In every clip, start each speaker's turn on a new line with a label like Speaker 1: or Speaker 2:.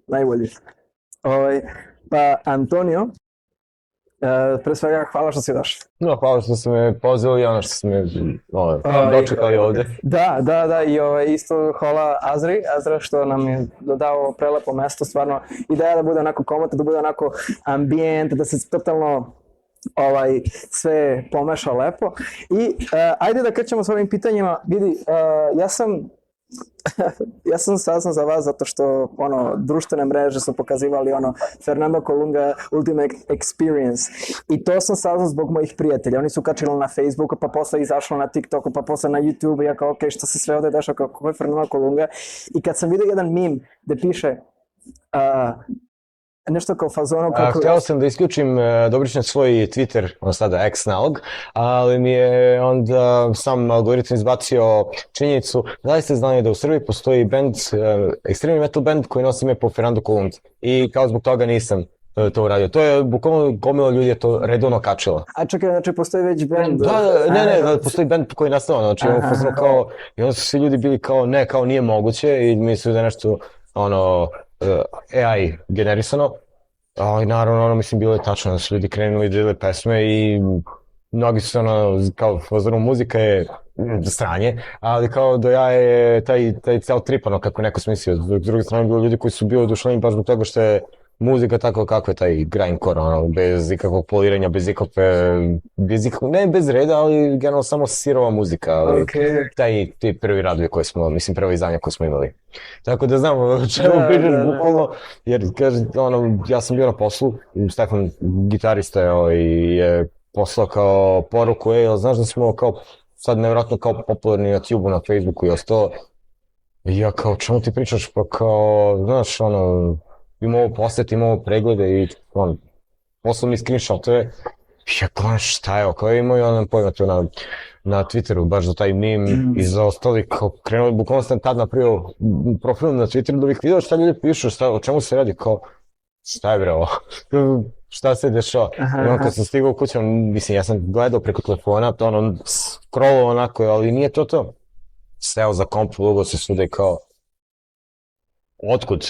Speaker 1: najbolji. Pa Antonio, pre svega hvala što si došao.
Speaker 2: No, hvala što ste me pozvali i ono što ste me dočekali ovde.
Speaker 1: Da, i isto hvala Azra što nam je dodao prelepo mesto, stvarno ideja da bude onako komotno, da bude onako ambijent, da se totalno sve pomeša lepo. I ajde da krećemo s ovim pitanjima. Vidi, ja sam saznao za vas zato što društvene mreže su pokazivali Fernando Colunga Ultimate Experience i to sam saznao zbog mojih prijatelja. Oni su kačili na Facebooku, pa posle izašlo na TikToku, pa posle na YouTube i ja kao šta se sve ovde dešava, kako je Fernando Colunga. I kad sam vidio jedan meme gde piše nešto kao fazonu kako...
Speaker 2: Hteo sam da isključim Dobričan svoj Twitter, on sada X nalog, ali mi je onda sam algoritam izbacio činjenicu, zaista znanje da u Srbiji postoji band, ekstremni metal band koji nosi ime po Fernando Colunga i kao zbog toga nisam to uradio. To je bukvalno gomila ljudi je to redovno kačila.
Speaker 1: A čekaj, znači postoji već band?
Speaker 2: Ne, postoji band koji je nastao, znači i onda su svi ljudi bili kao nije moguće i mislili da je nešto AI generisano, ali naravno mislim bilo je tačno da su ljudi krenuli da dele pesme i mnogi su kao fazonu muzika je stranje, ali kao da ja je taj ceo trip kako neko smislio, s druge strane bilo ljudi koji su bili oduševljeni baš zbog toga što je muzika tako kako je taj grindcore, bez ikakvog poliranja, ne bez reda, ali generalno samo sirova muzika, ali taj prvi radovi koji smo, mislim prva izdanja koje smo imali. Tako da znam o čemu pričaš bukvalno, jer kaže, ja sam bio na poslu, Stefan gitarista je poslao kao poruku, znaš da smo kao sad nevjerojatno kao popularni na YouTube-u, na Facebooku i ostalo. I ja kao, čemu ti pričaš, pa kao, znaš, imao ovo posjeti, imao ovo preglede i poslao mi screenshotove. Ja gledam šta je, kao imao pojma to na Twitteru, baš za taj meme i za ostali, kao krenuli, bukvalno sam tad napravio profil na Twitteru da bih vidio šta ljudi pišu, o čemu se radi, kao šta je bre ovo, šta se dešava. I kad sam stigao u kuću, mislim, ja sam gledao preko telefona, scrollao onako, ali nije to. Seo za komp, ulogao se svuda i kao, otkud,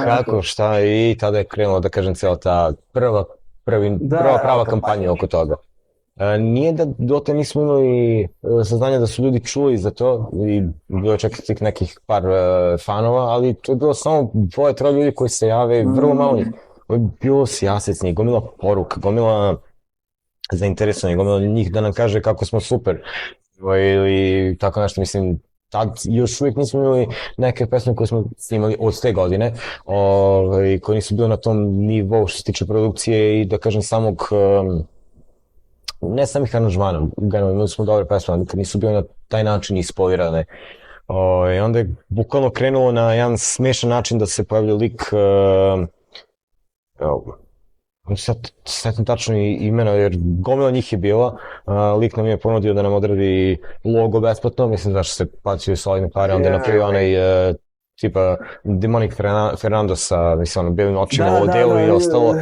Speaker 2: kako, šta, i tada je krenulo, da kažem, cijela ta prva prava kampanja oko toga. Nije da dote nismo imali saznanja da su ljudi čuli za to i bilo je čak i nekih par fanova, ali to je bilo samo 2-3 ljudi koji se jave, vrlo malo njih. Bilo sjasecni, gomila poruka, gomila zainteresovanih, gomila njih da nam kaže kako smo super ili tako nešto, mislim. Tad još uvijek nismo imali neke pesme koje smo snimali od te godine, koje nisu bile na tom nivou što se tiče produkcije i da kažem ne samih aranžmana, imali smo dobre pesme, ali kad nisu bile na taj način ispolirane. I onda je bukvalno krenulo na jedan smešan način da se pojavlja lik, sad setim tačno imena jer gomila njih je bila, lik nam je ponudio da nam odradi logo besplatno, mislim da što se plaćaju solidne pare, onda je napravio onaj tipa Demonic Fernando sa belim očima u delu i ostalo.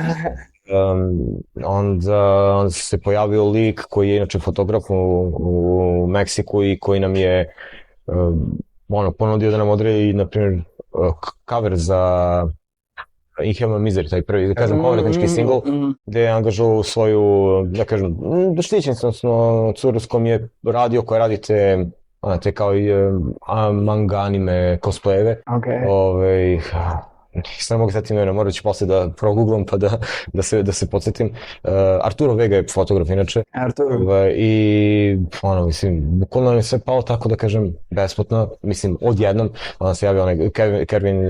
Speaker 2: Onda se pojavio lik koji je inače fotograf u Meksiku i koji nam je ponudio da nam odradi, na primjer, cover za Inhuman Misery, taj prvi, da kažem, povratnički singl, gde je angažovao svoju, da kažem, štićenicu, odnosno curu s kojom je radio, koja radi te kao i manga, anime, cosplayeve. Sad mogu setiti imena, morat ću posle da progooglam pa da se podsjetim. Arturo Vega je fotograf inače. I mislim, bukvalno nam je sve palo tako da kažem besplatno, mislim odjednom. Onda se javio onaj Kervin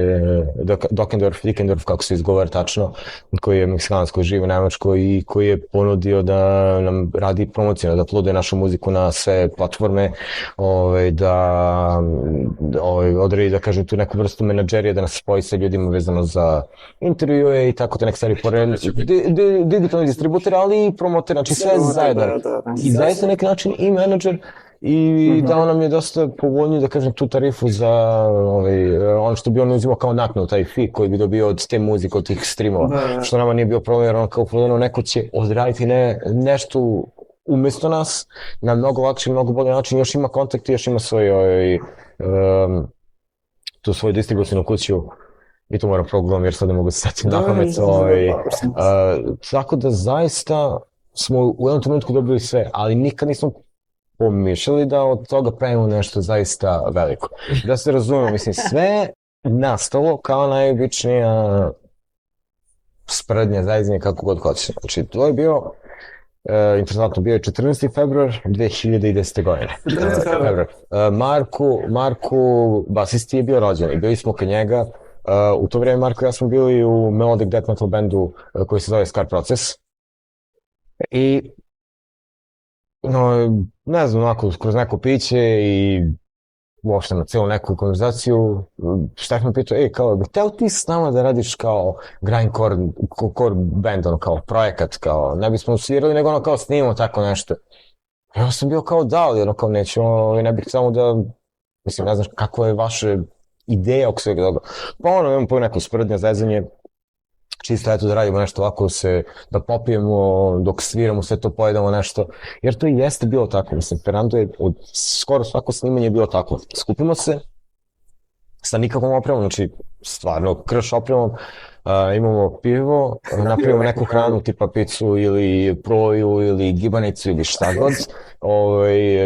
Speaker 2: Dokendorf, kako se izgovara tačno, koji je Meksikanac koji živi u Nemačkoj i koji je ponudio da nam radi promociju, da uploaduje našu muziku na sve platforme, da odradi, da kažem, tu neku vrstu menadžerije, da nas spoji sa ljudima vezano za intervjue i tako te neke stvari pored, digitalni distributer, ali i promoter, znači sve zajedno. I zaista neki način i menadžer i dao nam je dosta povoljniju, da kažem, tu tarifu za ono što bi on uzimao kao naknadu, taj fee koji bi dobio od te muzike, od tih streamova, što nama nije bio problem jer on kao povoljno neko će odraditi nešto umjesto nas na mnogo lakši, mnogo bolji način, još ima kontakt i još ima tu svoju distribucijnu kuću i to moram progledam jer sad ne mogu se setiti na pamet. Tako da zaista smo u jednom trenutku dobili sve, ali nikad nismo pomišljali da od toga pravimo nešto zaista veliko. Da se razumemo, mislim, sve nastalo kao najobičnija sprednja, zajednje, kako god hoće. Znači, to je bio, interesantno, bio je 14. februar 2010. godine.
Speaker 1: 14. februar.
Speaker 2: Marku, basisti, je bio rođen i bili smo kod njega. U to vrijeme Marko i ja smo bili u melodic death metal bandu koji se zove Scar Process. I ne znam, onako, kroz neko piće i uopšte na cijelu neku konverzaciju, Štefan me pitao, kao, bi hteo ti s nama da radiš kao grindcore band, kao projekat, kao, ne bismo svirali, nego kao snimamo tako nešto. Ja sam bio kao da, ali kao nećemo, ne bih samo da, mislim, ne znaš kako je vaše ideja oko svega toga. Pa imamo po neko sprednje zezanje, čisto eto da radimo nešto ovako, da popijemo dok sviramo, sve to pojedemo nešto, jer to i jeste bilo tako, mislim, Fernando je od skoro svako snimanje je bilo tako, skupimo se sa nikakvom opremom, znači stvarno krš opremom, imamo pivo, napravimo neku hranu tipa picu ili proju ili gibanicu ili šta god,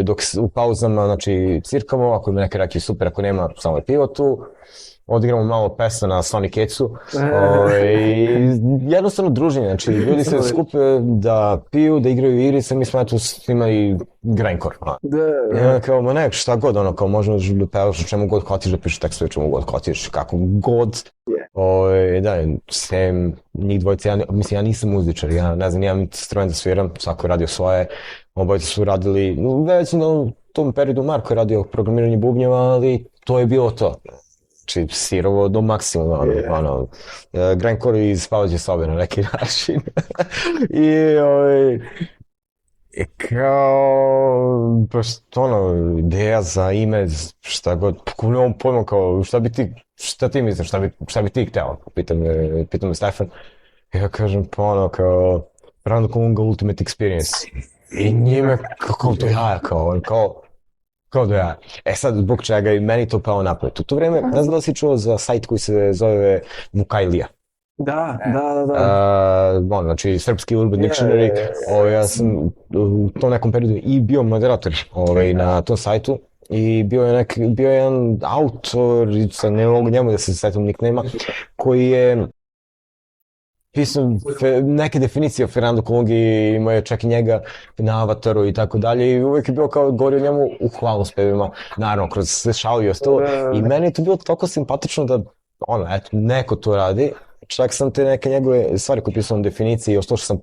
Speaker 2: dok u pauzama, znači, cirkamo, ako ima neke rakije super, ako nema, samo je pivo tu, odigramo malo pesa na Sonic Ecu, jednostavno druženje, znači ljudi se skupe da piju, da igraju igre, mi smo eto snimali grindcore. Kao, ma nek, šta god, kao možeš da pevaš o čemu god hoćeš, da pišeš tekstove o čemu god hoćeš, kako god. Da, sem njih dvojice, mislim, ja nisam muzičar, ja ne znam, nimam strojen da sviram, svako je radio svoje, obojice su radili, već u tom periodu Marko je radio programiranje bubnjeva, ali to je bilo to. Znači, sirovo do maksimuma, grindcore iz spavaće sobe na neki način. I kao, ideja za ime, šta god, nemam pojma, kao, šta ti misliš, šta bi ti hteo, pitam me Stefan. Ja kažem, kao, Fernando Colunga Ultimate Experience. I njime, kako to ja, kao da ja. Sad, zbog čega i meni to pao napred. U to vreme, ne znam da li si čuo za sajt koji se zove Vukajlija.
Speaker 1: Da.
Speaker 2: Znači, srpski Urban Dictionary. Ja sam u tom nekom periodu i bio moderator na tom sajtu. I bio je jedan autor, ne mogu njemu da se setim nickname-a, koji je pisao neke definicije o Fernando Colungi, imao je čak i njega na Avataru i tako dalje i uvijek je bio kao govorio njemu u hvalospevima, naravno kroz sve šalu i ostalo i meni je to bilo toliko simpatično da neko to radi, čak sam te neke njegove stvari koje pisao na definiciji i ostalo što sam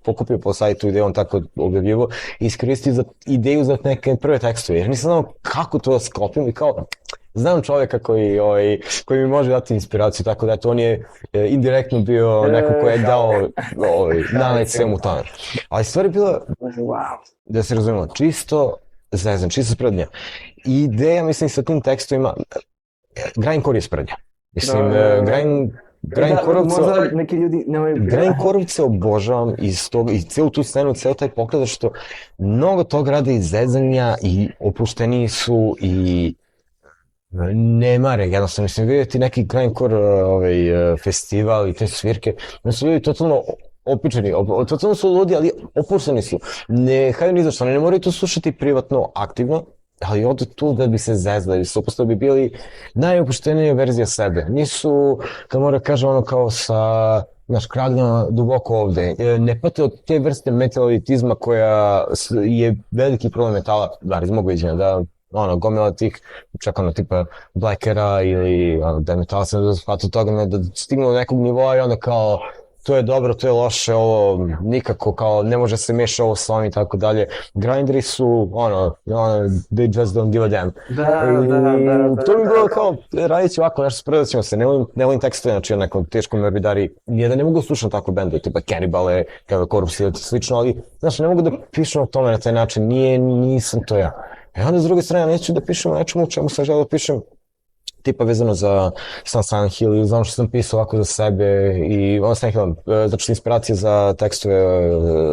Speaker 2: pokupio po sajtu gdje on tako objavljivo i iskoristio za ideju za neke prve tekstove, jer nisam znao kako to sklopim i kao znam čovjeka koji mi može dati inspiraciju, tako da on je indirektno bio neko koji je dao nalet svemu tome. Ali stvar je bila, da se razumemo, čisto zezan, čisto sprednja. Ideja, mislim, sa tim tekstovima, grindcore je sprednja. Mislim, grindcore-ovce obožavam i cijelu tu scenu, cijel taj pogled, što mnogo toga rade iz zezanja i opušteniji su i ne mare, jednostavno, mislim, vidjeti neki grindcore festival i te svirke, da su ljudi totalno opičeni, totalno su ludi, ali opušteni su. Ne haju ni zašto, ne moraju to slušati privatno, aktivno, ali odu tu da bi se zezali, da bi bili najopuštenija verzija sebe. Nisu, kad mora kažem, kao sa kragnjama duboko ovde. Ne pate od te vrste metalitizma koja je veliki problem metala, bar iz mog viđenja, da gomila tih, čak tipa Blackera ili da je metal sam da shvatu toga, da stignu do nekog nivoa i onda kao to je dobro, to je loše, ovo nikako, kao ne može se meša ovo s ovim i tako dalje. Grinderi su, they just don't give a damn. Da. To mi bilo kao, radit ću ovako, nešto spredat ćemo se, ne volim tekstove, znači nekom teškom morbidari, nije da ne mogu slušati takve bende, tipa Cannibale, Corpse ili slično, ali znaš, ne mogu da pišem o tome na taj način, nisam to ja. I onda s druge strane, neću da pišem o nečemu u čemu sam želeo da pišem tipa vezano za sam Silent Hill ili za ono što sam pisao ovako za sebe i ono Silent Hill, zato što inspiracija za tekstove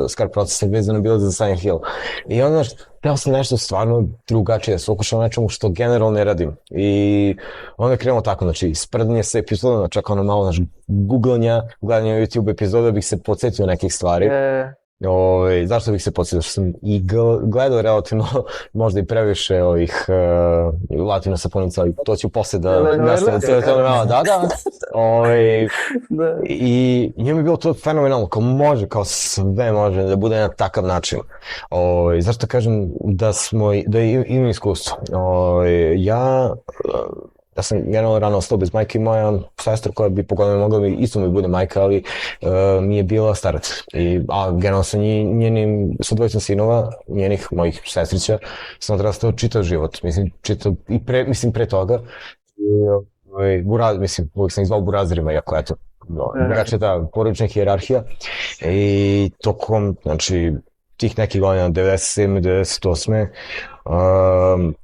Speaker 2: Scar Processa vezano bilo za Silent Hill. I onda, htio sam nešto stvarno drugačije, da se okušao nečemu što generalno ne radim. I onda je krenulo tako, znači, spredanje sa epizodama, čak ono malo, znači, googlanja, gledanja YouTube epizoda, bih se podsjetio nekih stvari. Zašto bih se podsjetio? Što sam i gledao relativno, možda i previše ovih latino saponica, ali to ću posle da nastavim cijelo to da. I njemu je bilo to fenomenalno, kao može, kao sve može da bude na takav način. Zašto kažem da imam iskustvo? Ja sam generalno rano ostao bez majke i moja sestra koja bi pogledala mogla bi isto mi bude majka, ali mi je bila starac. A generalno sa njenim, sa dvojicom sinova, mojih sestrića, sam odrastao čitav život. Mislim, pre toga. Mislim, uvijek sam ih zvao burazirima, iako eto, drugačija ta porodična hijerarhija. I tokom, znači, tih nekih godina, 97. 98.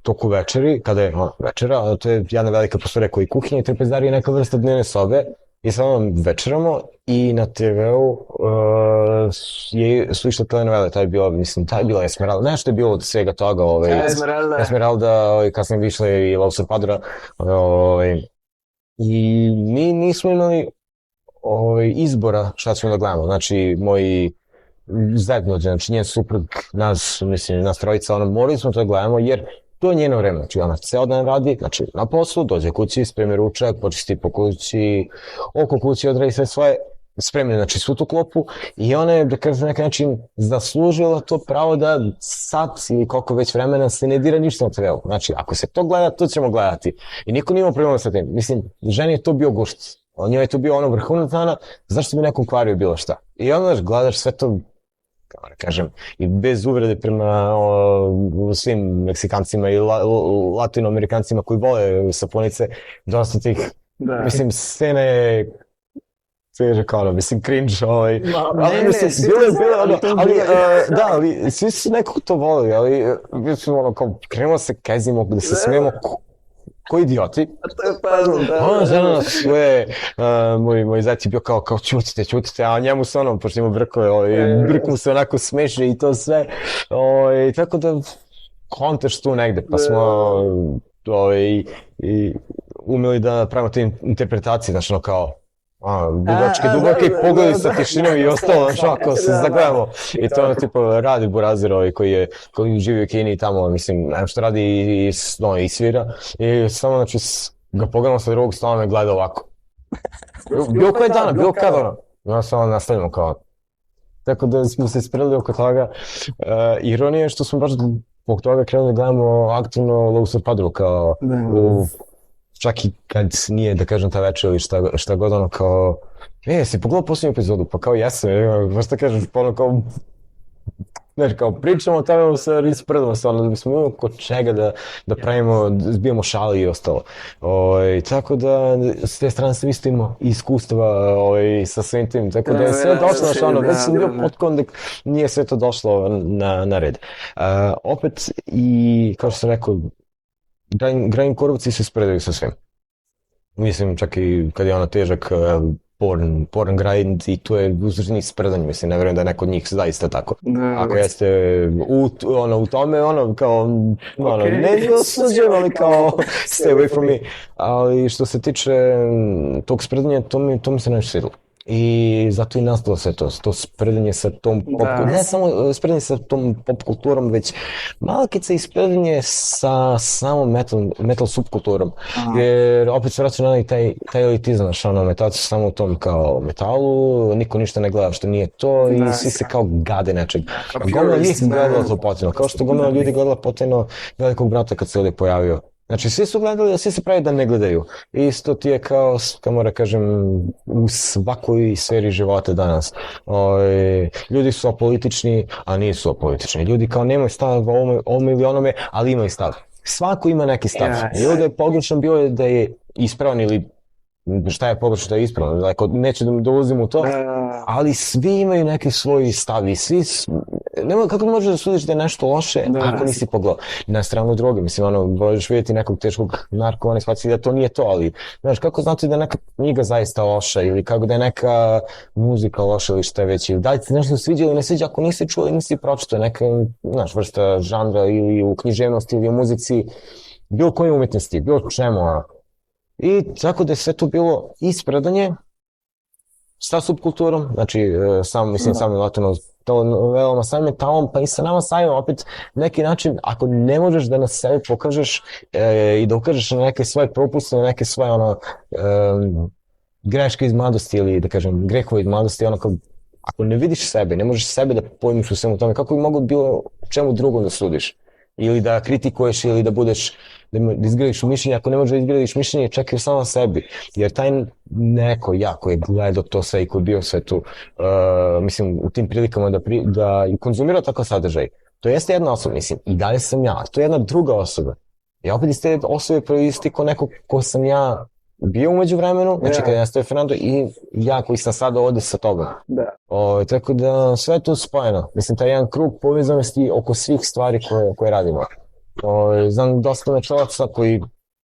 Speaker 2: Toku večeri, kada je večera, to je jedna velika prostorija koja je kuhinja i trpezarija neka vrsta dnevne sobe i samo večeramo i na TV-u su išle telenovele, taj je bila Esmeralda, nešto je bilo od svega toga, Esmeralda, kasnije bi išle i La Usurpadora, i mi nismo imali izbora šta ćemo da gledamo, znači moji zajedno, znači njen suprug, nas trojica, morali smo to da gledamo jer to je njeno vreme, znači ona ceo dan radi, znači na poslu, dođe kući, spremi ručak, počisti po kući, oko kući odradi sve svoje, spremni, znači svu tu klopu i ona je, da kažem, na neki način zaslužila to pravo da sad ili koliko već vremena se ne dira ništa na TV-u, znači ako se to gleda, to ćemo gledati i niko nije imao problema sa tim, mislim, ženi je to bio gušt, njoj je to bio ono vrhunac dana, zašto bi nekom kvario bilo šta i onda gledaš sve to, kao da kažem, i bez uvrede prema svim Meksikancima i Latinoamerikancima koji vole sapunice, dosta tih, mislim, scene sveže kao, mislim, cringe, ali svi su nekako to voleli, ali mislim, ono, kao, krenemo se kezimo, da se smijemo, ko idioti. Ona žena nas sve, moj zajec je bio kao čutite, a njemu se ono, pošto ima brk mu se onako smeši i to sve, tako da kontaš tu negde, pa smo umeli da pravimo te interpretacije, znači ono kao, dugačke pogledaj sa tišinom i ostalo, znači ako se zagledamo. I to ono tipa radi Burazir koji živi u Kini i tamo, mislim, nema što radi i svira. I samo, znači, ga pogledamo sa drugog strana me gleda ovako. Bilo koje dana, bilo kad ono. I onda samo nastavljamo kao. Tako da smo se spreli oko toga. Ironija je što smo baš zbog toga krenuli da gledamo aktivno La Usurpadora kao čak i kad nije, da kažem, ta večer ili šta god, ono kao, si pogledao posljednju epizodu, pa kao jesam, možda da kažeš, pa ono kao, znaš, kao pričamo o tome, ispredamo se, ono, da bismo imali kod čega da pravimo, zbijemo šali i ostalo. Tako da, s te strane sam isto imao iskustva sa svim tim, tako da je sve došlo, znaš, ono, već sam bio potkovan da nije sve to došlo na red. Opet, i kao što sam rekao, Grajim Kurovci se spredaju sa svim. Mislim, čak i kad je ono težak porn grind i tu je uzređenih spredanja, mislim, ne vjerujem da je neko od njih zaista tako. Ako jeste u tome, ono, kao, ne osuđujem, ali kao, stay away from me. Ali što se tiče tog spredanja, to mi se nešto svidilo. I zato i nastalo sve to spredanje sa tom ne samo spredanje sa tom pop kulturom, već malkice i spredanje sa samom metal subkulturom. Jer opet se vraća na taj elitizam, znaš, ono, metalci su samo u tom kao metalu, niko ništa ne gleda što nije to i svi se kao gade nečeg. Gomila njih gledala to potrebno, kao što gomila ljudi gledala potrebno Velikog brata kad se ovdje pojavio. Znači, svi su gledali, a svi se pravi da ne gledaju. Isto ti je kao, moram kažem, u svakoj sferi života danas. Ljudi su apolitični, a nisu apolitični. Ljudi kao nemaju stav o ovome ili onome, ali imaju stav. Svako ima neki stav. I ovdje je pogrešno bilo da je ispravan ili šta je pogrešno, šta je ispravno, dakle, neću da ulazim u to, ali svi imaju neki svoj stav i svi, kako možeš da sudiš da je nešto loše ako nisi pogledao. Na stranu droge, mislim, možeš vidjeti nekog teškog narkomana i shvatiti da to nije to, ali, znaš, kako znati da je neka knjiga zaista loša ili kako da je neka muzika loša ili šta je već, ili da li ti nešto sviđa ili ne sviđa ako nisi čuo ili nisi pročitao neka, znaš, vrsta žanra ili u književnosti ili u muzici, bilo koje umetnosti, bilo čemu, i tako da je sve to bilo ispredanje sa subkulturom, znači samim latinom telenovelama, samim metalom, pa i sa nama samim opet neki način, ako ne možeš da na sebi pokažeš i da ukažeš na neke svoje propuste, na neke svoje greške iz mladosti ili da kažem grehove iz mladosti, ako ne vidiš sebe, ne možeš sebe da pojmiš u svemu tome, kako bi mogao bilo čemu drugom da sudiš ili da kritikuješ ili da budeš da izgradiš mišljenje, ako ne možeš da izgradiš mišljenje, čekaj samo sebi, jer taj neko koji je gledao to sve i koji je bio sve tu, mislim, u tim prilikama da konzumirao takav sadržaj, to jeste jedna osoba, mislim, i dalje sam ja, to je jedna druga osoba. Ja opet iz te osobe proistikao neko ko sam ja bio umeđu vremenu, znači kada je nastao Fernando i ja koji sam sada ovde sa tobom. Tako da sve je to spojeno, mislim, taj jedan krug povezanosti oko svih stvari koje radimo. Znam dosta načelaca koji,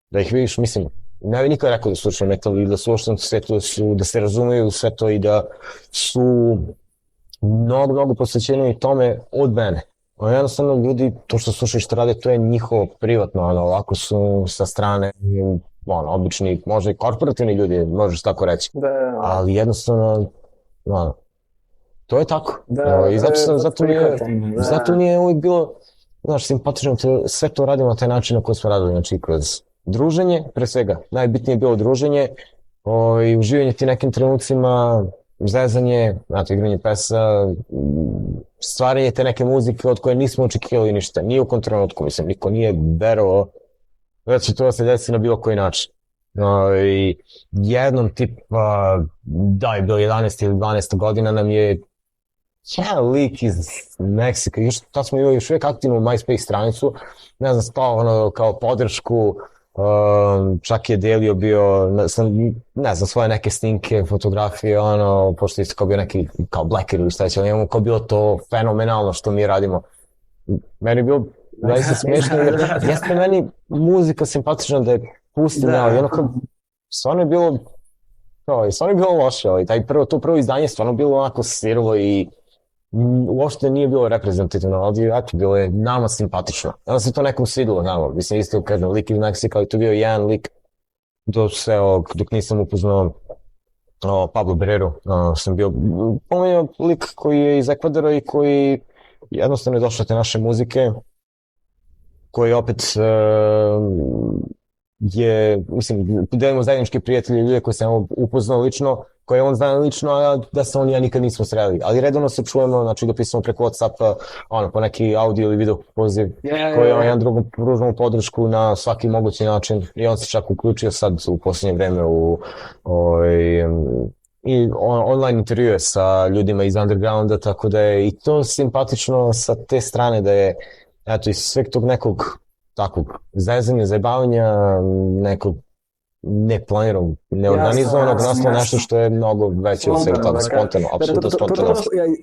Speaker 2: da ih vidiš, mislim, ne bi nikad rekao da slušaju metal i da su uopšte sve to, da se razumeju sve to i da su mnogo posvećeni tome od mene. Jednostavno ljudi, to što slušaju što rade, to je njihovo privatno, ovako su sa strane, obični, možda i korporativni ljudi, možeš tako reći, ali jednostavno, to je tako. I zato mi je uvijek bilo, znaš, simpatično, sve to radimo na taj način na koji smo radili, znači kroz druženje, pre svega, najbitnije je bilo druženje i uživanje ti nekim trenucima, zezanje, znate, igranje pesa, stvaranje te neke muzike od koje nismo očekivali ništa, nije u kom trenutku, mislim, niko nije verovao da će to se desi na bilo koji način. I jednom tipa, da je bilo 11 ili 12 godina, nam je jedan lik iz Meksika, tad smo imali još uvijek aktivnu MySpace stranicu, ne znam, stao kao podršku, čak je delio bio, ne znam, svoje neke snimke, fotografije, pošto je kao bio neki, kao Blacker ili šta će, ali imamo kao bilo to fenomenalno što mi radimo. Meni je bilo zaista smiješno, jer jeste meni muzika simpatična da je pustim, ali stvarno je bilo loše, ali to prvo izdanje stvarno bilo onako sirovo i uopšte nije bilo reprezentativno, ali eto, bilo je nama simpatično. Onda se to nekom svidilo nama, mislim isto kažem, lik iz Meksika, ali to bio jedan lik dok nisam upoznao Pablo Barreru, sam bio pomenio lik koji je iz Ekvadora i koji jednostavno je došao te naše muzike, koji opet je, mislim, delimo zajedničke prijatelje, ljude koje sam upoznao lično, koje on zna lično, a da se on i ja nikad nismo sreli. Ali redovno se čujemo, znači dopisamo preko Whatsappa, po neki audio ili video poziv, koji on jedan drugom pružamo podršku na svaki mogući način i on se čak uključio sad u posljednje vreme i online intervjue sa ljudima iz undergrounda, tako da je i to simpatično sa te strane da je, eto, iz sveg tog nekog takvog zezanja, zajebavanja, nekog neplaniranog, neorganizovanog, nastalo nešto što je mnogo veće od svega toga, spontano, apsolutno spontano.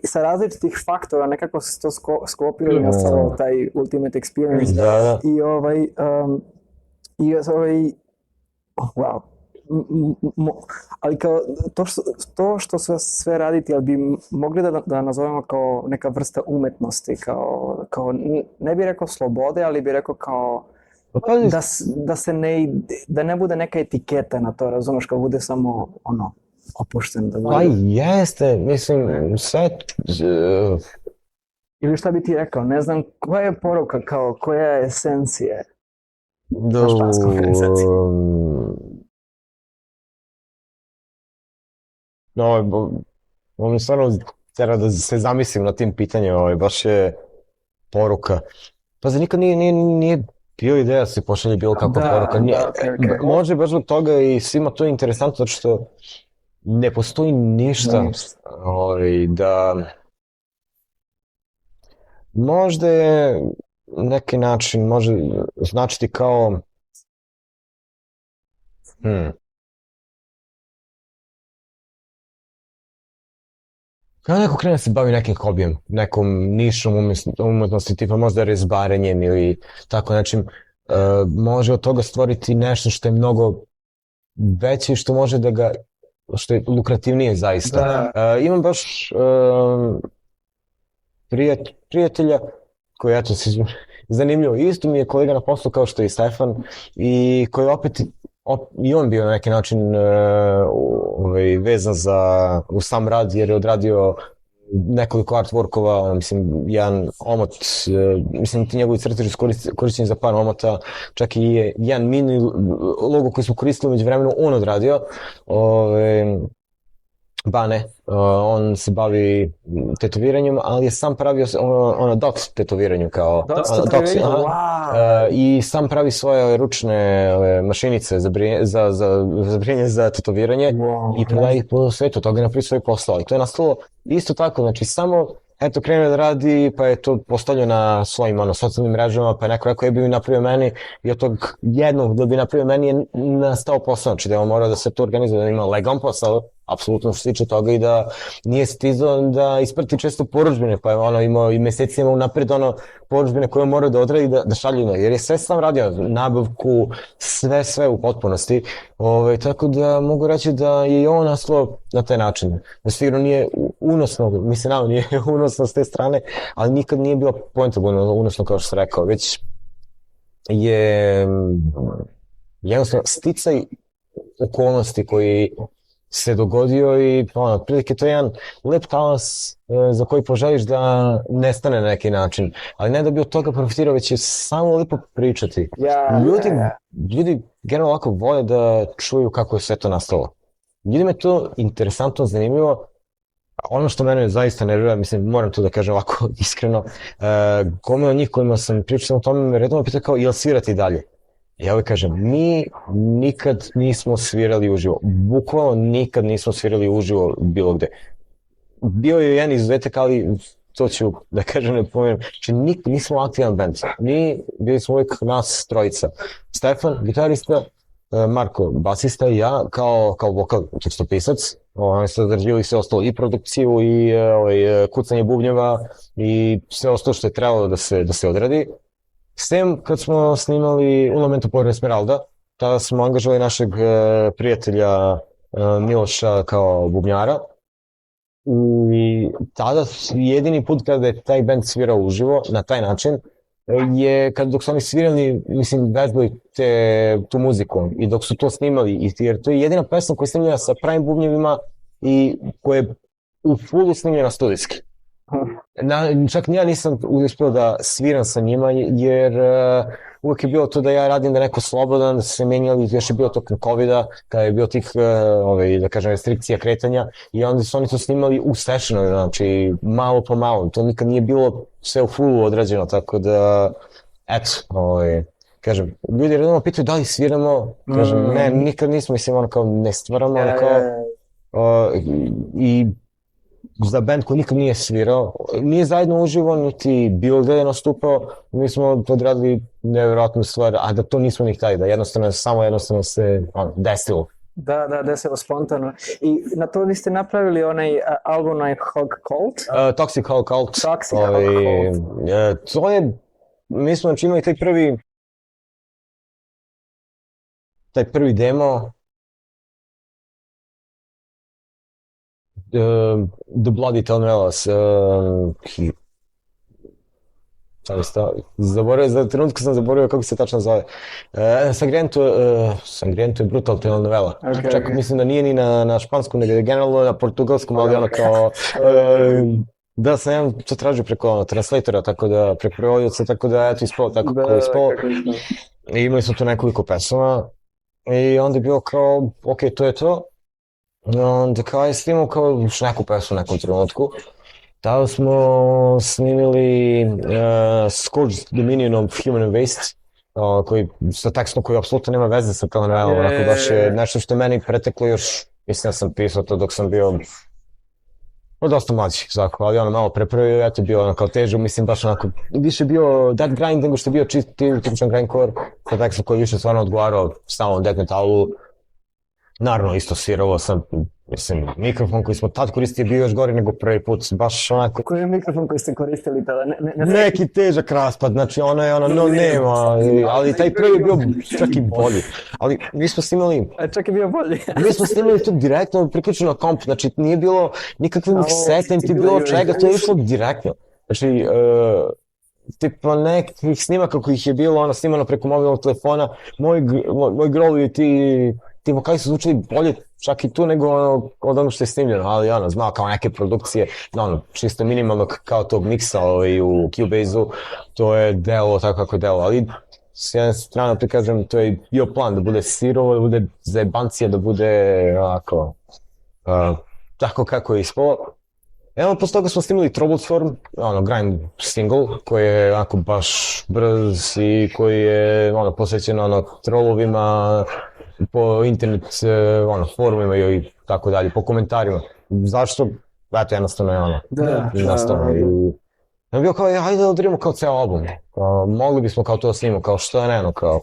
Speaker 1: Sa različitih faktora nekako se to sklopilo i nastalo taj ultimate experience. Wow. Ali kao to što sve raditi, ali bi mogli da nazovemo kao neka vrsta umetnosti, kao ne bih rekao slobode, ali bih rekao kao da ne bude neka etiketa na to, razumeš, kao bude samo opušten.
Speaker 2: Pa jeste, mislim, sve...
Speaker 1: Ili šta bi ti rekao, ne znam, koja je poruka, kao koja je esencija na španskom esenciji?
Speaker 2: Ovo mi stvarno tera da se zamislim na tim pitanjem, baš je poruka. Pazi, nikad nije bio ideja da se pošalje bilo kakva poruka. Može baš zbog toga i svima to je interesantno, zato što ne postoji ništa da možda je neki način može značiti kao Kada neko krene da se bavi nekim hobijem, nekom nišom umetnosti, tipa možda rezbarenjem ili tako nečim, može od toga stvoriti nešto što je mnogo veće i što može da ga, što je lukrativnije zaista. Imam baš prijatelja koji, eto, zanimljivo, isto mi je kolega na poslu kao što je i Stefan i koji opet i on bio na neki način vezan u sam rad jer je odradio nekoliko artworkova, mislim, jedan omot, mislim, ti njegovi crteži su korišćeni za par omota, čak i jedan mini logo koji smo koristili među vremenu, on odradio, Bane, on se bavi tetoviranjem, ali je sam pravio dot tetoviranju kao i sam pravi svoje ručne mašinice za brijanje za tetoviranje i predaje ih po svetu, toga je napravio svoj posao i to je nastalo isto tako, znači samo eto krenuo da radi pa je to postavljeno na svojim socijalnim mrežama pa je neko rekao bi napravio meni i od tog jednog da bi napravio meni je nastao posao, znači da je on morao da se to organizuje, da ima legalan posao apsolutno što se tiče toga i da nije stizao da isprati često porudžbine, pa je imao i mesecima unapred porudžbine koje mora da odradi da šalju, jer je sve sam radio, nabavku, sve u potpunosti, tako da mogu reći da je i on nastalo na taj način, da sigurno nije unosno, mislim nama nije unosno s te strane, ali nikad nije bilo pointabulno unosno kao što sam rekao, već je jednostavno sticaj okolnosti koji se dogodio i otprilike to je jedan lep talas za koji poželiš da nestane na neki način, ali ne da bi od toga profitirao, već je samo lepo pričati. Ljudi generalno ovako vole da čuju kako je sve to nastalo. Ljudima je to interesantno, zanimljivo. Ono što mene zaista nervira, mislim, moram to da kažem ovako iskreno, gomila njih kojima sam pričao o tome me redovno pita kao, jel svirati dalje? Ja uvijek kažem, mi nikad nismo svirali uživo, bukvalno nikad nismo svirali uživo bilo gde. Bio je jedan izuzetak, ali to ću da kažem, ne pomenem, znači nismo aktivan band, bili smo uvijek nas trojica. Stefan, gitarista, Marko, basista i ja kao vokal, tekstopisac, oni su odrađivali sve ostalo i produkciju i kucanje bubnjeva i sve ostalo što je trebalo da se odradi. S tem, kad smo snimali Un momento por Esmeralda, tada smo angažovali našeg prijatelja Miloša kao bubnjara i tada jedini put kada je taj band svirao uživo na taj način je dok su oni svirali, mislim, vežbali tu muziku i dok su to snimali, jer to je jedina pesma koja je snimljena sa pravim bubnjevima i koja je u fullu snimljena studijski. Čak ja nisam uspio da sviram sa njima jer uvijek je bilo to da ja radim da neko slobodan, da su se menjali, još je bilo tokom COVID-a, kada je bilo tih, da kažem, restrikcija kretanja i onda su oni to snimali u sessionu, znači malo po malo, to nikad nije bilo sve u fullu odrađeno, tako da, eto, kažem, ljudi redovno pitaju da li sviramo, kažem, ne, nikad nismo, mislim, ono kao ne stvaramo, ono kao, i za band koji nikad nije svirao, nije zajedno uživo, niti bilo gde je nastupao, mi smo odradili nevjerojatnu stvar, a da to nismo ni htjeli, da jednostavno se desilo.
Speaker 1: Da, desilo spontano. I na to vi ste napravili onaj album Hog Cult?
Speaker 2: Toxic Hog Cult.
Speaker 1: Toxic Hog Cult.
Speaker 2: To je, mi smo imali taj prvi demo, The Bloody Telnovelas, za trenutku sam zaboravio kako se tačno zove. Sangriento je brutal telenovela. Čak mislim da nije ni na španskom, nego je generalno na portugalskom, ali ono kao... Da, sam ja to tražio preko translatora, tako da, preko prevodioca, tako da eto ispalo tako kako je ispalo. I imali smo tu nekoliko pesama i onda je bilo kao, ok, to je to. Onda kao je snimao kao još neku pesmu u nekom trenutku. Tada smo snimili Scourged Dominion of Human and Waste, sa tekstom koji apsolutno nema veze sa telenovelom, onako baš je nešto što je meni preteklo još, mislim da sam pisao to dok sam bio dosta mlađi, ali ono malo prepravio, eto bio ono kao težo, mislim baš onako, više bio death grind nego što je bio tipičan grindcore, sa tekstom koji više stvarno odgovarao samom death metalu. Naravno, isto sirovo sam, mislim, mikrofon koji smo tad koristili je bio još gori nego prvi put, baš onako,
Speaker 1: Koji je mikrofon koji ste koristili tada?
Speaker 2: neki težak raspad, znači nema, ali taj prvi je bio čak i bolji. Ali mi smo snimali,
Speaker 1: Čak je bio bolji.
Speaker 2: mi smo snimali to direktno priključeno na komp, znači nije bilo nikakvih mixeta, niti bilo čega, to je išlo direktno. Znači, tipa nekih snimaka kojih je bilo snimano preko mobilnog telefona, moj grol i ti vokali su zvučili bolje čak i tu nego od onog što je snimljeno, ali znao kao neke produkcije, čisto minimalno kao tog miksa u Cubase-u, to je delo tako kako je delo, ali s jedne strane, ti kažem, to je bio plan da bude sirovo, da bude zajebancija, da bude onako, tako kako je ispalo. Evo, posle toga smo snimili Troublestorm, grind single, koji je onako baš brz i koji je posvećen trollovima po internet forumima i tako dalje, po komentarima. Zašto? Eto, jednostavno je jednostavno. Ja bio kao, hajde da odradimo kao ceo album. Mogli bismo kao to snimamo, kao što je ne, kao,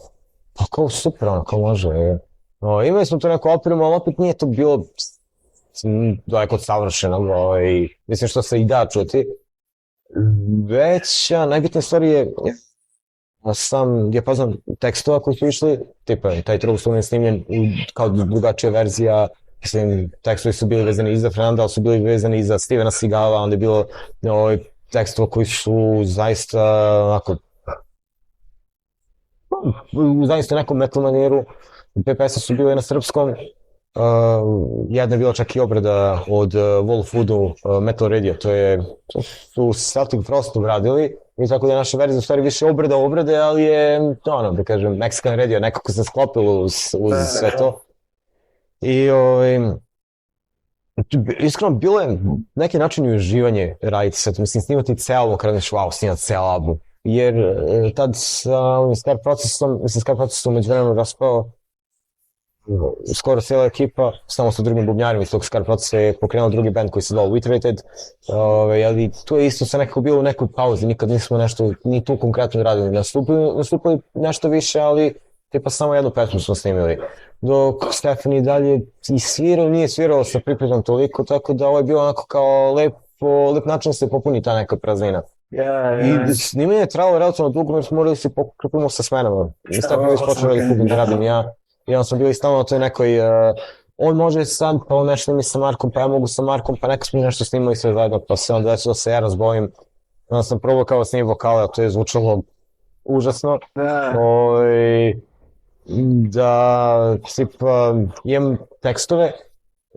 Speaker 2: pa kao super, kao može. Imali smo to neku opremu, ali opet nije to bilo daleko od savršenog, mislim što se i da čuti. Već najbitnija stvar je sam dijapazon tekstova koji su išli, tipa taj Troublestorm je snimljen kao drugačija verzija, mislim, tekstovi su bili vezani i za Fernanda, ali su bili vezani i za Stevena Seagala, onda je bilo tekstova koji su zaista onako, zaista u nekom metal manijeru, PPS-a su bile na srpskom, jedna je bila čak i obrada od Wolfwoodu Metal Radio, to su Celtic Frost obradili i tako da je naša verzija u stvari više obrade, ali je, da kažem, Mexican Radio, nekako se sklopilo uz sve to. I iskreno, bilo je neki način i uživanje raditi sve to, mislim, snimati ceo album, kada neš, wow, snimati ceo album, jer tad sa Skype procesom među vremenu raspao skoro cijela ekipa, samo sa drugim bubnjarima iz tog Scar procesa je pokrenuo drugi band koji se zvao Witerated, ali to je isto se nekako bilo u nekoj pauzi, nikad nismo nešto, ni tu konkretno radili, nastupili nešto više, ali tipa samo jednu pesmu smo snimili, dok Stefan i dalje i svirao, nije svirao sa pripričom toliko, tako da ovo je bilo onako kao lep način da se popuni ta neka praznina. I snimanje je trajalo relativno dugo jer smo morali se pokrpimo sa smenama, i Stefan je već počeo da radim ja. I onda smo bili stalno na toj nekoj, on može sad, pa on nešto snimi sa Markom, pa ja mogu sa Markom, pa neka smo nešto snimali sve zajedno, pa se onda desilo da se ja razbojim. Onda sam probao kao snimim vokale, a to je zvučalo užasno. Da, tipa, imam tekstove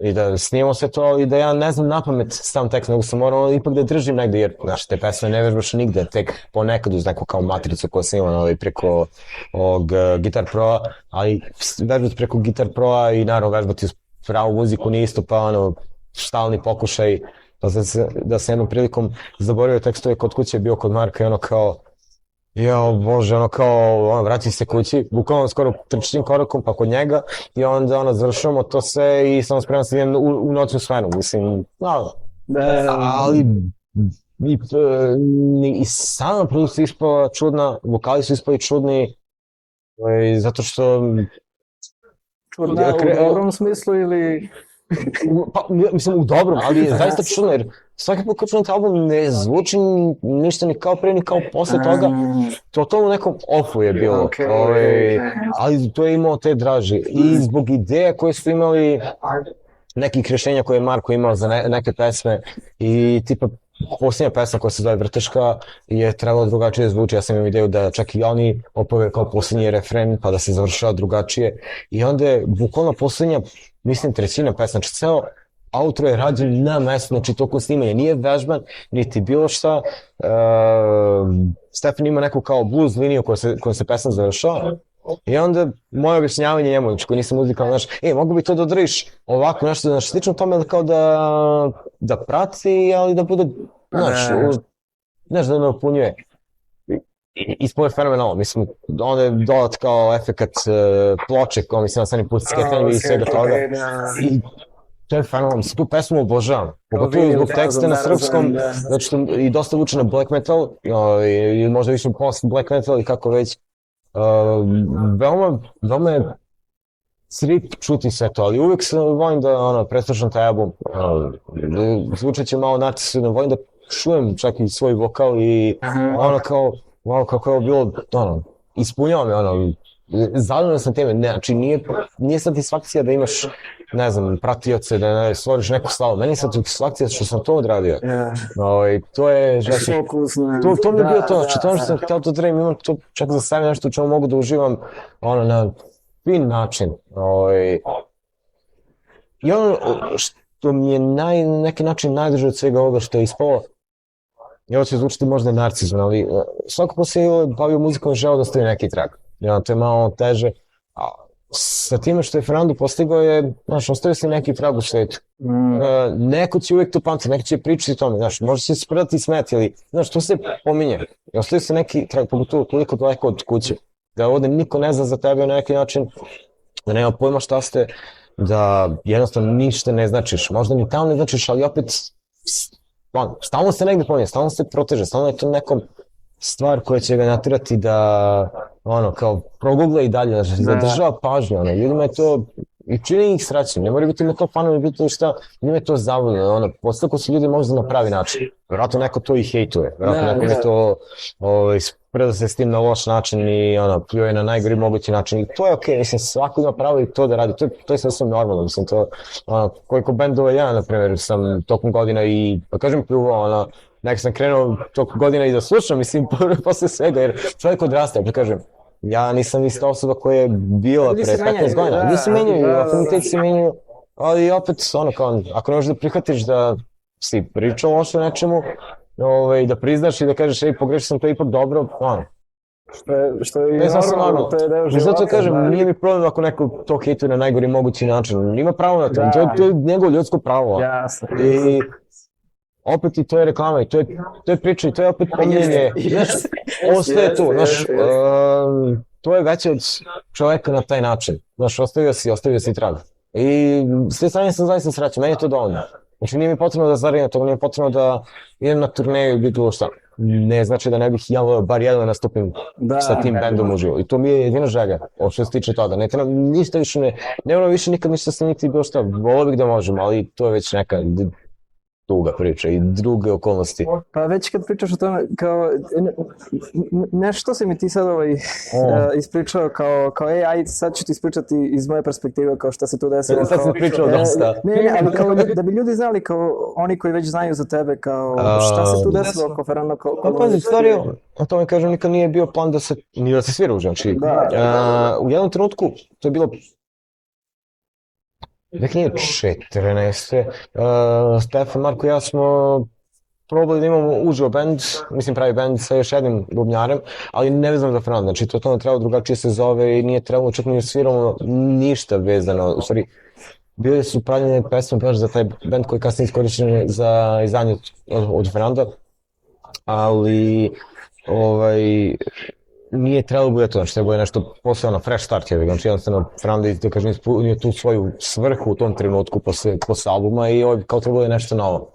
Speaker 2: i da snimamo sve to, ali da ja ne znam napamet sam tekst, nego sam morao ipak da držim negde, jer, znaš, te pesme ne vežbaš nigde, tek ponekad uz neku kao matricu koja snimam, preko ovog Guitar Pro-a, ali vežbati preko Guitar Pro-a i naravno vežbati uz pravu muziku nije isto, pa stalni pokušaj, da se jednom prilikom zaboravio tekstove kod kuće, je bio kod Marka i ono kao, jao bože, vratim se kući, bukvalno skoro trčim korakom pa kod njega i onda završavamo to sve i samo spremam se idem u noćnu smenu, mislim, ali i sama produkcija ispala čudna, vokali su ispali čudni, zato što...
Speaker 1: Čudna u dobrom smislu ili...
Speaker 2: Pa, mislim, u dobrom, ali je zaista čudno, jer svaki put kad čujem taj album ne zvuči ništa ni kao pre, ni kao posle toga, totalno u nekom offu je bilo, ali to je imao te draži i zbog ideja koje su imali, nekih rješenja koje je Marko imao za neke pesme i tipa posljednja pesma koja se zove Vrteška je trebalo drugačije zvuči, ja sam imao ideju da čak i oni opove kao posljednji refren pa da se završava drugačije i onda je bukvalno posljednja, mislim trećina pesma, znači ceo outro je rađen na mestu, znači tokom snimanja, nije vežban, niti bilo šta, Stefan ima neku kao blues liniju kojom se pesma završava. I onda moje objašnjavanje njemu, znači koji nisam muzikalno, znaš, mogu bi to da odradiš ovako nešto, znači slično tome kao da prati, ali da bude, znaš, da me opunjuje. Ispao je fenomenalno, mislim, onda je dodat kao efekat ploče, kao mislim na sami put sketanje i svega toga. I to je fenomenalno, mislim, tu pesmu obožavam, pogotovo zbog teksta na srpskom, znači i dosta vuče na black metal, ili možda više post black metal i kako već. Veoma je trip čuti sve to, ali uvijek se volim da preslušam taj album, zvučat će malo nacisno, volim da čujem čak i svoj vokal i kao, wow, kako je ovo bilo, ispunjava me, zadovoljan sam teme, znači nije satisfakcija da imaš, ne znam, pratioce, da stvoriš neku slavu, meni je satisfakcija što sam to odradio. To je, to mi je bio to, znači to što sam htio to trebam, imam to čak za sebe nešto u čemu mogu da uživam, na fin način. I ono što mi je na neki način najdrže od svega ovoga što je ispalo, i ovo će zvučiti možda narcizam, ali svako ko se bavio muzikom je želeo da stavi neki trag. To je malo teže. A sa time što je Fernando postigao je, znaš, ostavio si neki trag u svetu. Neko će uvijek to pamtiti, neko će pričati o tome, znaš, možda će se spredati i smeti, ali, znaš, to se pominje. I ostavio si neki trag, pogotovo toliko daleko od kuće, da ovdje niko ne zna za tebe na neki način, da nema pojma šta ste, da jednostavno ništa ne značiš. Možda ni tamo ne značiš, ali opet stalno se negdje pominje, stalno se proteže, stalno je to nekom stvar koja će ga natirati da, kao progugla i dalje, zadržava pažnju, ljudima je to, i čini ih srećnim, ne moraju biti na to fanovi, biti šta, njima je to zavoljeno, postako su ljudi možda na pravi način, vjerojatno neko to i hejtuje, vjerojatno neko je to, preda se s tim na loš način i pljuje na najgori mogući način i to je okej, mislim, svako ima pravo i to da radi, to je sasvim normalno, mislim, to, koliko bendova ja, na primjer, sam tokom godina i, pa kažem, pljuvao, nek sam krenuo tokom godina i da slušam, mislim, posle svega, jer čovjek odrasta, ja kažem, ja nisam ista osoba koja je bila pre 15 godina, nisi menjaju, afiniteti se menjaju, ali opet, kao, ako ne možeš da prihvatiš da si pričao loše o nečemu, da priznaš i da kažeš, pogrešio sam, to je ipak dobro,
Speaker 1: Što je normalno, to je deo života.
Speaker 2: Zato kažem, nije mi problem ako neko to hejtuje na najgori mogući način, ima pravo na to, to je njegovo ljudsko pravo.
Speaker 1: Jasno.
Speaker 2: I opet i to je reklama i to je priča i to je opet pominjanje, znaš, ostaje tu, znaš, to je veće od čoveka na taj način, znaš, ostavio si trag. I s te strane sam zaista srećan, meni je to dovoljno. Znači nije mi potrebno da zaradim toga, nije mi potrebno da idem na turneju i bilo šta. Ne znači da ne bih ja volio bar jedno nastupim sa tim bendom uživo. I to mi je jedina želja, što se tiče toga. Ne trebam ništa više, ne moram više nikad ništa snimiti bilo šta, volio bih da možem, ali to je već neka duga priča i druge okolnosti.
Speaker 1: Pa već kad pričaš o tome, kao, nešto si mi ti sad ispričao kao, ajde, sad ću ti ispričati iz moje perspektive, kao šta se tu desilo.
Speaker 2: Sad sam pričao dosta.
Speaker 1: Ne, ali kao, da bi ljudi znali, kao, oni koji već znaju za tebe, kao, šta se tu desilo, kao Fernando Colunga.
Speaker 2: Pazi, istoriju, o tome kažem, nikad nije bio plan da se svira u znači. U jednom trenutku, to je bilo 2014. Stefan, Marko i ja smo probali da imamo uživo band, mislim pravi band sa još jednim bubnjarem, ali ne vezano za Fernando, znači to trebalo drugačije se zove i nije trebalo, čak nije sviramo ništa vezano, u stvari bili su pravljene pesme baš za taj band koji kasnije iskorišćen za izdanje od Fernanda, ali nije trebalo bude to, znači trebalo je nešto posle fresh start, znači jednostavno Fernando da kažem ispunio tu svoju svrhu u tom trenutku posle albuma i kao trebalo je nešto novo.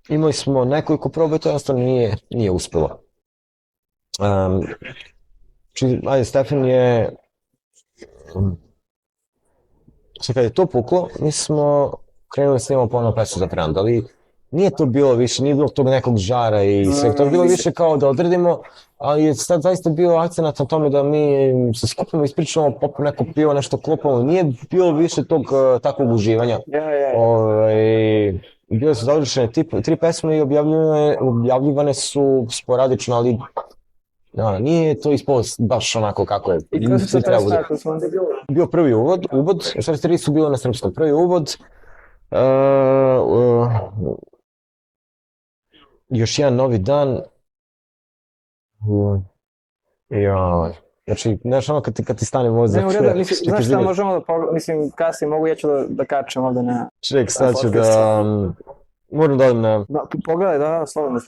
Speaker 2: Imali smo nekoliko proba i to jednostavno nije uspelo. Ajde, Stefan je, kad je to puklo, mi smo krenuli da snimamo ponovno pesmu za Fernanda, ali nije to bilo više, nije bilo tog nekog žara i sve, to je bilo više kao da odredimo, ali je sad zaista bio akcenat na tome da mi se skupimo, ispričamo, popimo neko pivo, nešto klopamo, nije bilo više tog takvog uživanja. Bile su završene 3 pesme i objavljivane su sporadično, ali nije to ispalo baš onako kako je.
Speaker 1: I kako se trebalo da
Speaker 2: bio prvi uvod, u stvari 3 su bilo na srpskom, prvi uvod, još jedan novi dan, znači, znaš ono kad ti stane mozak.
Speaker 1: Znaš šta, možemo da pogledamo, mislim, kasnije mogu, ja ću da kačem ovde na...
Speaker 2: Ček, sad ću da... Moram da odem na...
Speaker 1: Pogledaj, da, slobodno.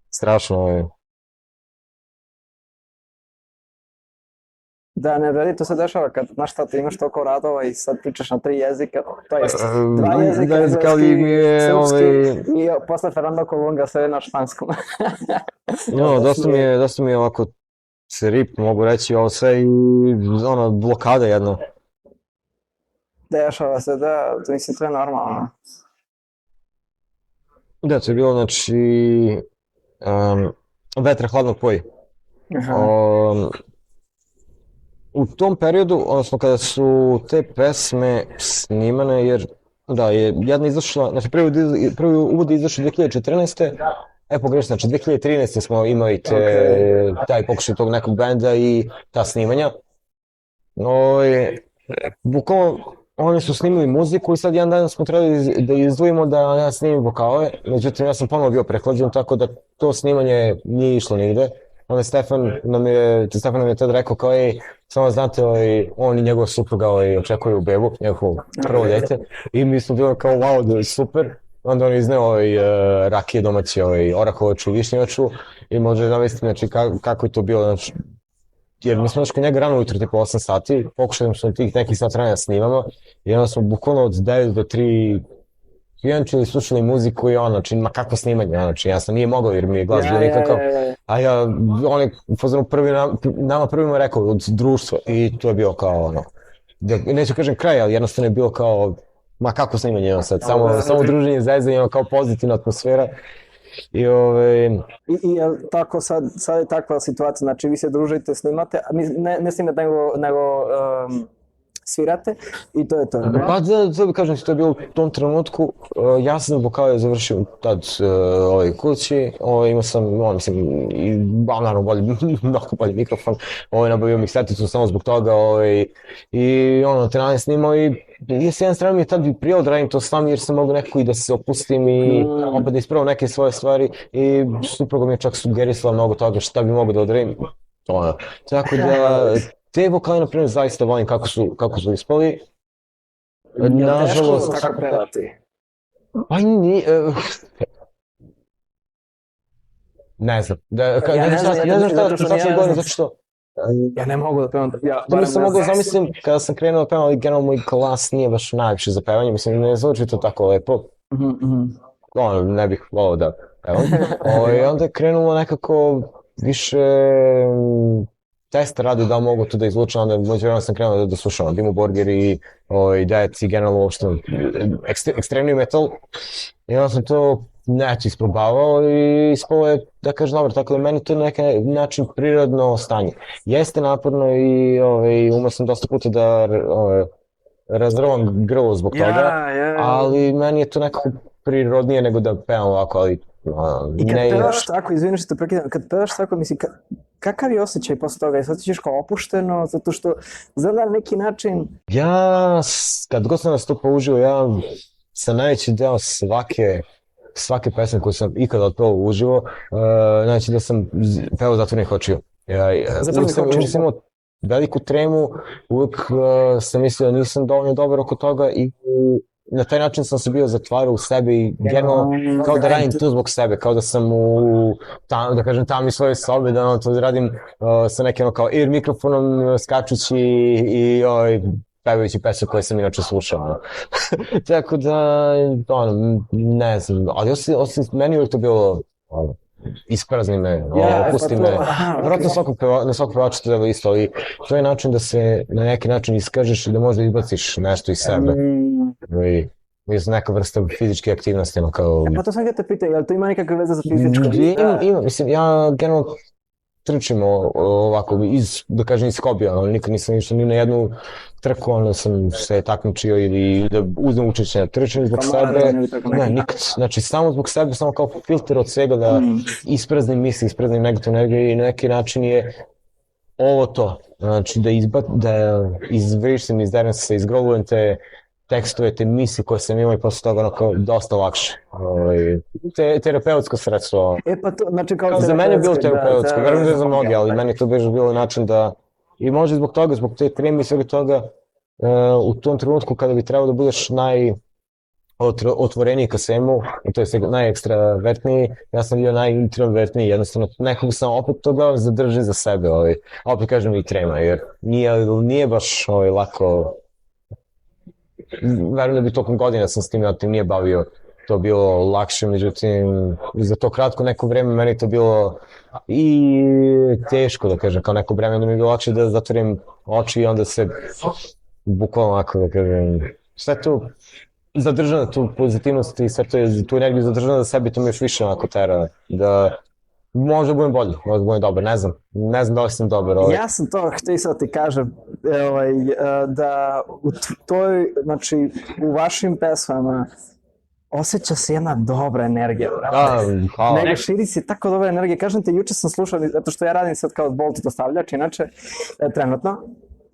Speaker 2: Strašno je.
Speaker 1: Da, ne vredi, to se dešava kad, znaš šta, ti imaš toliko radova i sad pričaš na 3 jezika, to jest 2 jezika, engleski, srpski i posle Fernando Colunga sve na španskom.
Speaker 2: Dosta mi je ovako rip, mogu reći, ovo sve i ono, blokada jedno.
Speaker 1: Dešava se, da, to mislim, to je normalno.
Speaker 2: Da, to je bilo, znači, Vetra hladnog poji.
Speaker 1: Aha.
Speaker 2: U tom periodu, odnosno kada su te pesme snimane, jer da, je jedna izašla, znači prvi uvod je izašao 2014. Pogrešno, znači 2013. smo imali taj pokušaj tog nekog benda i ta snimanja. Bukvalno, oni su snimili muziku i sad jedan dan smo trebali da izdvojimo da ja snimim vokale, međutim ja sam ponovo bio prehlađen, tako da to snimanje nije išlo nigde. Onda Stefan nam je tada rekao kao, samo znate, on i njegova supruga očekuju bebu, njegovo prvo dete, i mi smo bili kao, wow, super. Onda on izneo rakije domaće, orahovaču, višnjevaču, i može zamisliti, znači, kako je to bilo, znači, jer mi smo još kod njega rano ujutro, tipa 8 sati, pokušali smo tih nekih sat vremena snimamo, i onda smo bukvalno od 9 do 3 pijančili, slušali muziku i znači, ma kako snimanje, znači, ja sam nije mogao jer mi je glas bio nikakav, a ja, on je nama prvima rekao od društva, i to je bilo kao, neću kažem kraj, ali jednostavno je bilo kao, ma kako snimanje, sad, samo druženje, zezanje, kao pozitivna atmosfera. I
Speaker 1: tako sad je takva situacija, znači vi se družite, snimate, ne snimate nego svirate i to je to.
Speaker 2: Pa da bi kažem, to je bilo u tom trenutku, ja sam vokale završio tad kući, imao sam, mislim, i naravno mnogo bolji mikrofon, nabavio mi seticu samo zbog toga, i trenanje snimao, i s jedne strane mi je tad prijelo da radim to sam, jer sam mogu nekako i da se opustim i opet da ispravim neke svoje stvari, i supruga mi je čak sugerisala mnogo toga šta bi mogu da odradim. Tako da, te vokale, na primjer, zaista volim kako su ispali.
Speaker 1: Nažalost... Kako prevati?
Speaker 2: Pa nije... Ne znam. Ne znam šta ću govorim, zato što...
Speaker 1: Ja ne mogu da pevam...
Speaker 2: To mi sam mogao zamislim kada sam krenuo da pevam, ali generalno moj glas nije baš najviše za pevanje, mislim, ne zvuči to tako lepo. Ne bih volao da pevam. I onda je krenulo nekako više... testa radi da mogu to da izlučem, onda možda vremena sam krenuo da slušam Dimmu Borgir i Death i generalno uopšte ekstremni metal, i onda sam to isprobavao i ispalo je, da kažem, dobro, tako da meni to je na neki način prirodno stanje. Jeste naporno i umeo sam dosta puta da razrvam grlo zbog toga, ali meni je to nekako prirodnije nego da pevam ovako, ali...
Speaker 1: I kad pevaš tako, izvini što te prekidam, kad pevaš tako, mislim, kakav je osjećaj posle toga? Se osjećaš kao opušteno, zato što zna na neki način...
Speaker 2: Ja, kad god sam nastupao uživo, ja sam najveći deo svake pesme koju sam ikada otpevao uživo, znači da sam pevao zatvorenih očiju. Uvijek sam imao veliku tremu, uvijek sam mislio da nisam dovoljno dobar oko toga, i na taj način sam se bio zatvarao u sebi i generalno kao da radim tu zbog sebe, kao da sam da kažem, tamo iz svoje sobe, da to radim sa nekim kao ear mikrofonom, skačući i pevajući pesme koje sam inače slušao. Tako da, ne znam, ali meni uvijek to bilo isprazni me, opusti me. Vjerojatno na svakog pevača to treba isto, ali to je način da se na neki način iskažeš i da možda izbaciš nešto iz sebe. I neka vrsta fizičke aktivnosti.
Speaker 1: Pa to sam ga te pitao, je li to ima nekakve veze za fizičko?
Speaker 2: Ima, mislim, ja generalno trčim ovako, da kažem iz hobija, ali nikad nisam išao ni na jednu trku, onda sam se takmičio ili da uzmem učešće na trčanju zbog sebe, ne, nikad, znači samo zbog sebe, samo kao filter od svega da ispraznim misli, ispraznim negativnu energiju, i na neki način je ovo to, znači da izvrištim, izderem se, izgrolujem te tekstove, te misli koje sam imao, i posle toga onako dosta lakše. Terapeutsko sredstvo.
Speaker 1: Pa to, znači kao
Speaker 2: za mene je bilo terapeutsko, verujem da je za mnogi, ali meni je to bilo način da, i možda zbog toga, zbog te treme i svega toga, u tom trenutku kada bi trebalo da budeš najotvoreniji ka svemu, to je najekstravertniji, ja sam bio najintrovertniji, jednostavno nekog sam opet to gledam zadržim za sebe, opet kažem i trema, jer nije baš lako. Verujem da bi tokom godina sam s tim nije bavio to bilo lakše, međutim, za to kratko neko vreme meni to bilo i teško, da kažem, kao neko vreme da mi je bilo lakše da zatvorim oči i onda se bukvalno onako, da kažem, sve to zadržano, tu pozitivnost i sve to je, tu energiju zadržano za sebi, to mi još više onako tera, da možda budem bolji, možda budem dobar, ne znam da li sam dobar.
Speaker 1: Ja sam to htio sad ti kažem, da u toj, znači, u vašim pesmama osjeća se jedna dobra energija. Nego širi se tako dobra energija. Kažem te, juče sam slušao, zato što ja radim sad kao Bolt dostavljač, inače, trenutno,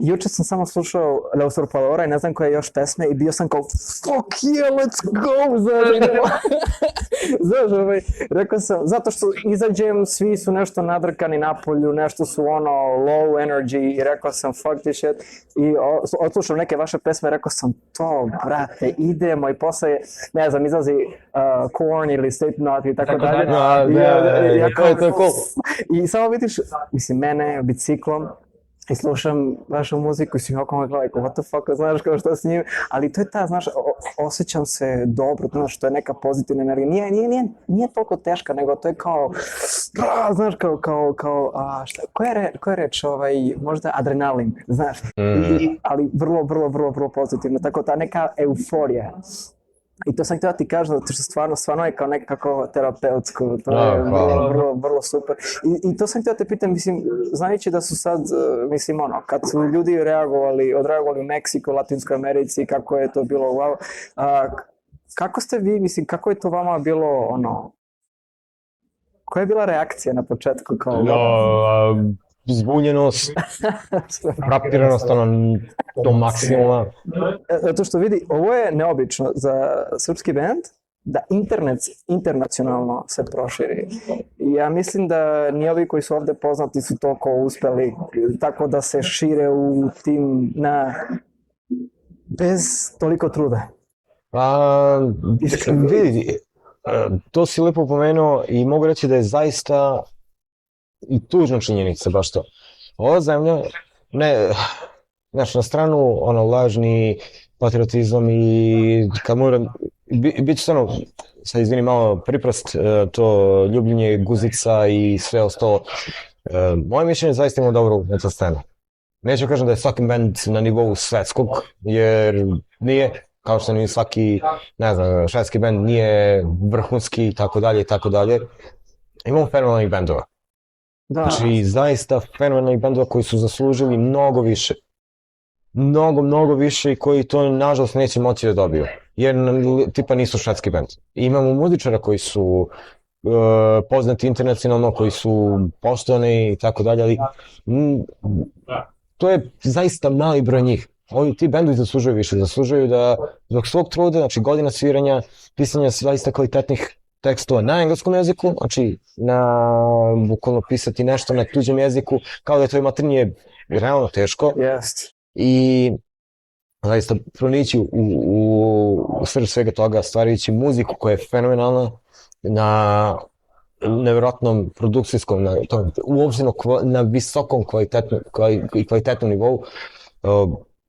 Speaker 1: juče sam samo slušao La Usurpadora i ne znam koje još pesme i bio sam kao fuck yeah, let's go, znaš, rekao sam, zato što izađem, svi su nešto nadrkani napolju, nešto su ono low energy i rekao sam fuck this shit i odslušao neke vaše pesme, rekao sam to, brate, idemo i posle, ne znam, izlazi Korn ili Slipknot i tako dalje. I samo vidiš, mislim, mene biciklom, i slušam vašu muziku i svi okolo gledaju, what the fuck, znaš kao što s njim, ali to je ta, znaš, osjećam se dobro, znaš, to je neka pozitivna energija, nije toliko teška, nego to je kao, znaš, koja je reč, možda adrenalin, znaš, ali vrlo pozitivno, tako ta neka euforija. I to sam htio da ti kažem, zato što stvarno je kao nekako terapeutsko, to je vrlo super. I to sam htio da te pitam, mislim, znajući da su sad, mislim, ono, kad su ljudi odreagovali u Meksiku, Latinskoj Americi, kako je to bilo, wow, kako ste vi, mislim, kako je to vama bilo, ono, koja je bila reakcija na početku, kao...
Speaker 2: Zbunjenost, frapiranost, ono, do maksimuma.
Speaker 1: Zato što vidi, ovo je neobično za srpski band, da internacionalno se proširi. I ja mislim da ni ovi koji su ovde poznati su toliko uspeli, tako da se šire u tim, bez toliko truda.
Speaker 2: Vidi, to si lepo pomenuo i mogu reći da je zaista i tužna činjenica, baš to. Ova zemlja, znaš, na stranu ono lažni patriotizam i kad moram, bit će stvarno, sad izvini malo priprast, to ljubljenje guzica i sve ostalo. Moje mišljenje je zaista ima dobru metal scenu. Neću kažem da je svaki band na nivou svetskog, jer nije, kao što ni svaki, ne znam, švedski band nije vrhunski i tako dalje. Imamo fenomenalnih bendova. Znači, zaista fenomenalnih bendova koji su zaslužili mnogo više. Mnogo više i koji to, nažalost, neće moći da dobiju. Jer, tipa, nisu švedski bend. Imamo muzičara koji su poznati internacionalno, koji su poštovani i tako dalje, ali to je zaista mali broj njih. Ti bendovi zaslužuju više, zaslužuju da zbog svog truda, znači godina sviranja, pisanja zaista kvalitetnih tekstova na engleskom jeziku, znači bukvalno pisati nešto na tuđem jeziku, kao da je to maternje realno teško. I zaista pronići u srž svega toga, stvarajući muziku koja je fenomenalna na nevjerojatnom produkcijskom, uopšteno na visokom kvalitetnom nivou.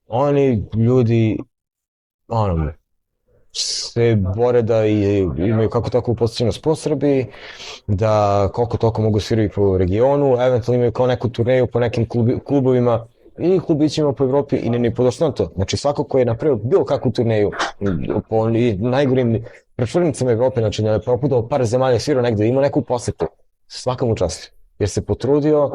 Speaker 2: Oni ljudi, se bore da imaju kako tako uposlenost po Srbiji, da koliko toliko mogu svirati po regionu, eventualno imaju kao neku turneju po nekim klubovima i klubićima po Evropi i ne podošlo to. Znači svako ko je napravio bilo kakvu turneju po najgorim prečurnicama Evrope, znači da je proputao par zemalja, svirao negde, ima neku posetu, svaka mu čast. Jer se potrudio,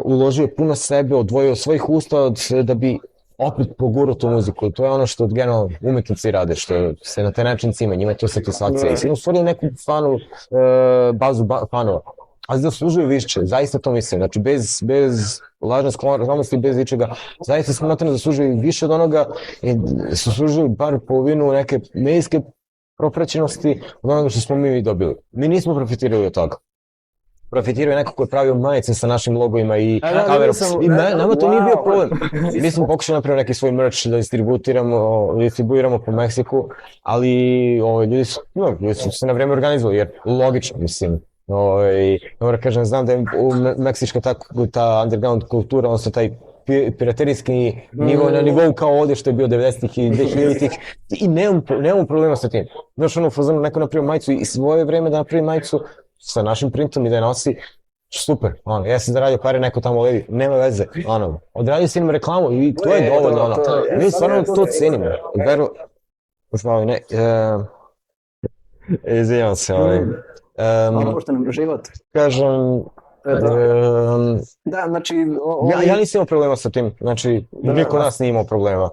Speaker 2: uložio puno sebe, odvojio svojih usta da bi opet pogurao tu muziku. To je ono što generalno umetnici rade, što se na taj način cima, njima je to satisfakcija. I sam stvorio neku bazu fanova. Ali zaslužuju više, zaista to mislim. Znači bez lažne skromnosti, bez ničega, zaista smatram da zaslužuju više od onoga i zaslužuju bar polovinu neke medijske propraćenosti od onoga što smo mi dobili. Mi nismo profitirali od toga. Profitirao je neko ko je pravio majice sa našim logovima i nama to nije bio problem. Mi smo pokušali napraviti neki svoj merch da distribuiramo po Meksiku, ali ljudi su se na vreme organizovali, jer logično, mislim. Moram kažem, znam da je meksička ta underground kultura, odnosno taj piraterijski nivo na nivou kao ovdje što je bio 90-ih i 2000-ih i nemam problema sa tim. Znaš, ono, fazonu, neko napravio majicu i svoje vreme da napravi majicu sa našim printom i da je nosi, super, ono, ja sam zaradio pare, neko tamo levi, nema veze, ono, odradio si nam reklamu i to je dovoljno, ono, mi stvarno to cenimo, veru, još malo ne, izvinjam se,
Speaker 1: Možda nam život.
Speaker 2: kažem,
Speaker 1: Da, znači...
Speaker 2: ja nisam imao problema sa tim, znači, niko od nas nije imao problema,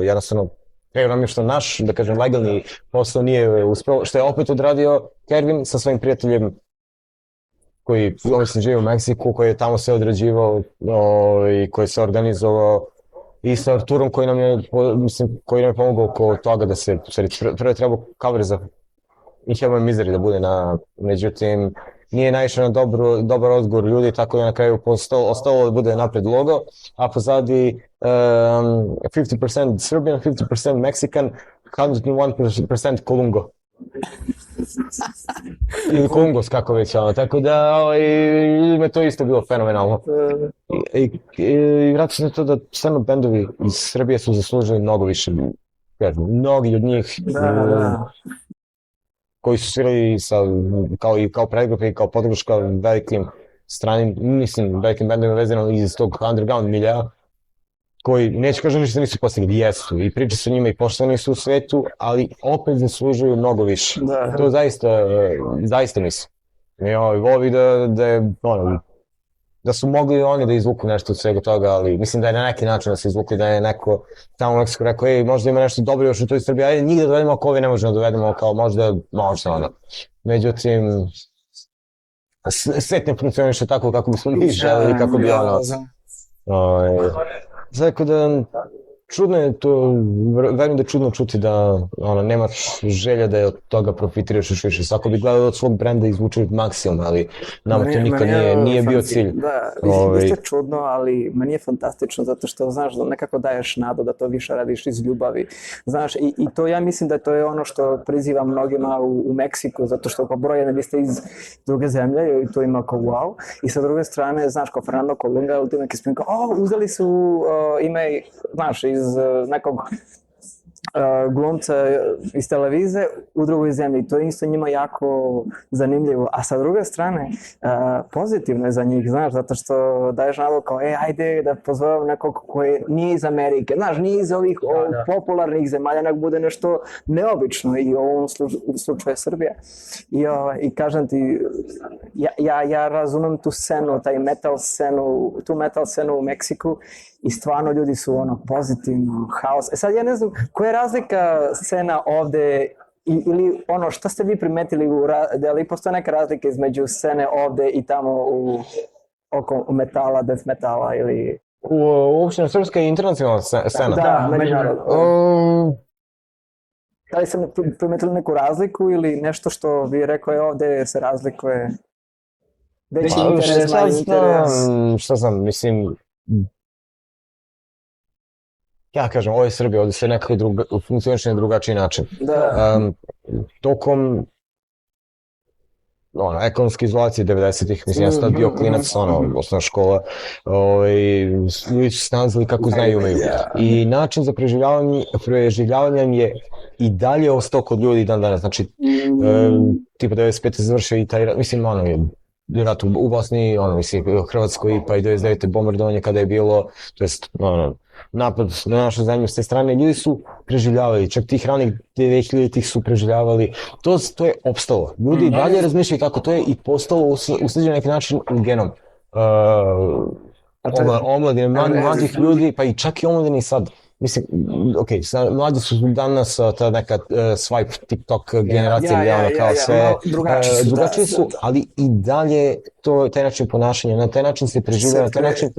Speaker 2: jednostavno, nam je što naš, da kažem, legalni posao nije uspeo, što je opet odradio Kervin sa svojim prijateljem koji mislim živi u Meksiku, koji je tamo sve odrađivao i koji se organizovao i sa Arturom koji nam je, mislim, koji nam je pomogao oko toga da se, prvo je trebao cover za Inhuman Misery da bude međutim, nije naišao na dobar odgovor ljudi, tako da je na kraju ostalo da bude napred logo, a pozadi 50% Serbian, 50% Mexican, 101% Kolungo. Ili Kongos, kako već, tako da ljudima je to isto bilo fenomenalno. I vratim se na to da stvarno bendovi iz Srbije su zaslužili mnogo više, mnogi od njih koji su svirali kao predgrupe i kao podrška velikim stranim, mislim, velikim bendovima vezano iz tog underground miljeja, koji, neću kažem ništa nisu postigli, jesu, i priče su njima i poštovani su u svetu, ali opet zaslužuju mnogo više. To zaista mislim. I volim da su mogli oni da izvuku nešto od svega toga, ali mislim da je na neki način da se izvukli, da je neko tamo u Meksiku rekao, možda ima nešto dobro još u toj Srbiji, ajde njih da dovedemo ako ovi ne možemo da dovedemo, kao možda ono. Međutim, svet ne funkcioniše tako kako bismo mi želeli, kako bi ono... Tako da, čudno je to, verujem da je čudno čuti da nemaš želja da je od toga profitiraš još više. Svako bi gledao od svog brenda izvuče maksimum, ali nama to nikad nije bio cilj.
Speaker 1: Da, isto čudno, ali meni je fantastično zato što, znaš, nekako daješ nadu da to više radiš iz ljubavi. Znaš, i to ja mislim da to je ono što priziva mnogima u Meksiku, zato što kao broj jedan vi ste iz druge zemlje i to ima kao wow. I sa druge strane, znaš, kao Fernando Colunga, Ultimate Experience, uzeli su ime, znaš, iz nekog glumca iz televize u drugoj zemlji. To je isto njima jako zanimljivo. A sa druge strane, pozitivno je za njih, znaš, zato što daješ nadu kao, ajde da pozovem nekog koji nije iz Amerike, znaš, nije iz ovih popularnih zemalja, nek bude nešto neobično i u ovom slučaju Srbija. I kažem ti, ja razumem tu scenu, tu metal scenu u Meksiku i stvarno ljudi su pozitivno, haos. Sad ja ne znam, koja je razlika scena ovde ili šta ste vi primetili, da li postoje neka razlika između scene ovde i tamo oko metala, death metala ili...
Speaker 2: Uopšteno srpska i internacionalna scena?
Speaker 1: Da, međunarodno. Da li ste primetili neku razliku ili nešto što vi rekao ovde se razlikuje? Veći interes, manji interes?
Speaker 2: Šta znam, mislim... Ja kažem, ovo je Srbija, ovdje se nekako funkcioniše na drugačiji način. Tokom ekonomske izolacije 90-ih, mislim, ja sam tad bio klinac, osnovna škola, ljudi su se nalazili kako znaju i umeju. I način za preživljavanje je i dalje ostao kod ljudi dan danas. Znači, tipa 95. završio i taj rat, mislim, rat u Bosni, mislim, u Hrvatskoj, pa i 99. bombardovanje kada je bilo, to jest, napad na našu zemlju s te strane, ljudi su preživljavali, čak tih ranih 2000-ih su preživljavali, to je opstalo. Ljudi dalje razmišljaju tako, to je i postalo usleđeno neki način u genom. Omladine, mladih ljudi, pa i čak i omladine sad. Mislim, mladi su danas ta neka swipe, TikTok generacija, kao sve, drugačiji su, ali i dalje taj način ponašanja, na taj način se preživljava, na taj način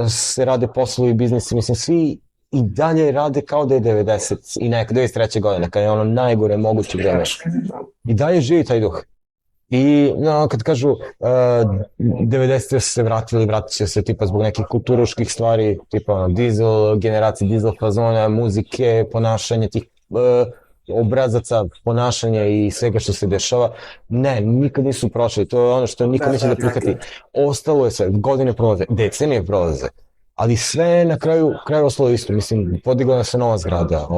Speaker 2: se rade poslovi i biznisi, mislim, svi i dalje rade kao da je 90 i neka 93. godine, kada je ono najgore moguće vreme. I dalje živi taj duh. I kad kažu 90. su se vratili, vratit će se tipa zbog nekih kulturoških stvari, tipa Diesel, generacije Diesel fazona, muzike, ponašanje tih obrazaca, ponašanja i svega što se dešava. Ne, nikad nisu prošli, to je ono što niko neće da prihvati. Ostalo je sve, godine prolaze, decenije prolaze. Ali sve je na kraju ostalo isto, mislim, podigla se nova zgrada,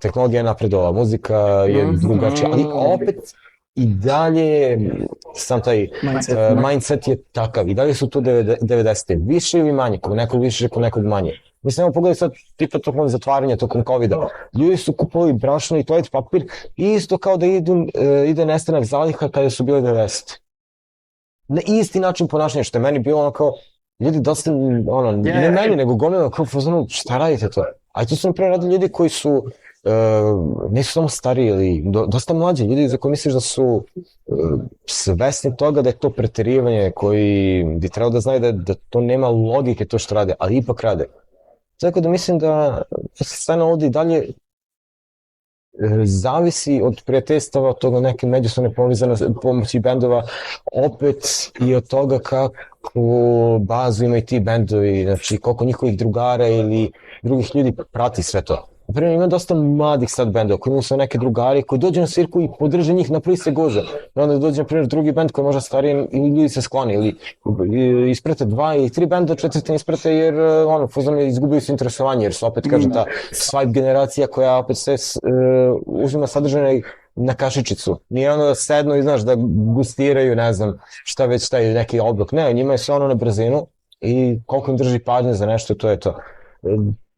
Speaker 2: tehnologija je napredovala, muzika je drugačija, ali opet i dalje sam taj mindset je takav, i dalje su tu 90. Više ili manje, kod nekog više, kod nekog manje. Mislim, evo pogledaj sad, tipa tokom zatvaranja, tokom COVID-a, ljudi su kupovali brašno i toalet papir isto kao da ide nestanak zaliha kada su bile 90. Na isti način ponašanja, što je meni bilo ono kao, ljudi dosta, ne meni, nego gomila, kao fazonu, šta radite to? A to su napravo radili ljudi koji su, nisu samo stariji ili dosta mlađi, ljudi za koje misliš da su svesni toga da je to preterivanje, koji bi trebalo da znaju da to nema logike to što rade, ali ipak rade. Tako da mislim da scena ovdje i dalje zavisi od prijateljstava, od toga neke međusobne pomoći bendova, opet i od toga kako bazu imaju ti bendovi, znači koliko njihovih drugara ili drugih ljudi prati sve to. Naprimjer, ima dosta mladih sad bendova koji imaju sve neke drugari koji dođu na svirku i podrže njih na prvi se goza. I onda dođe, na primjer, drugi bend koji je možda stariji i ljudi se skloni ili isprate 2 ili 3 benda, 4 isprate jer izgubili su interesovanje jer su opet, kaže, ta swipe generacija koja opet sve uzima sadržaj na kašičicu. Nije ono da sednu i znaš da gustiraju, ne znam šta već taj neki oblak. Ne, njima je sve ono na brzinu i koliko im drži pažnje za nešto, to je to.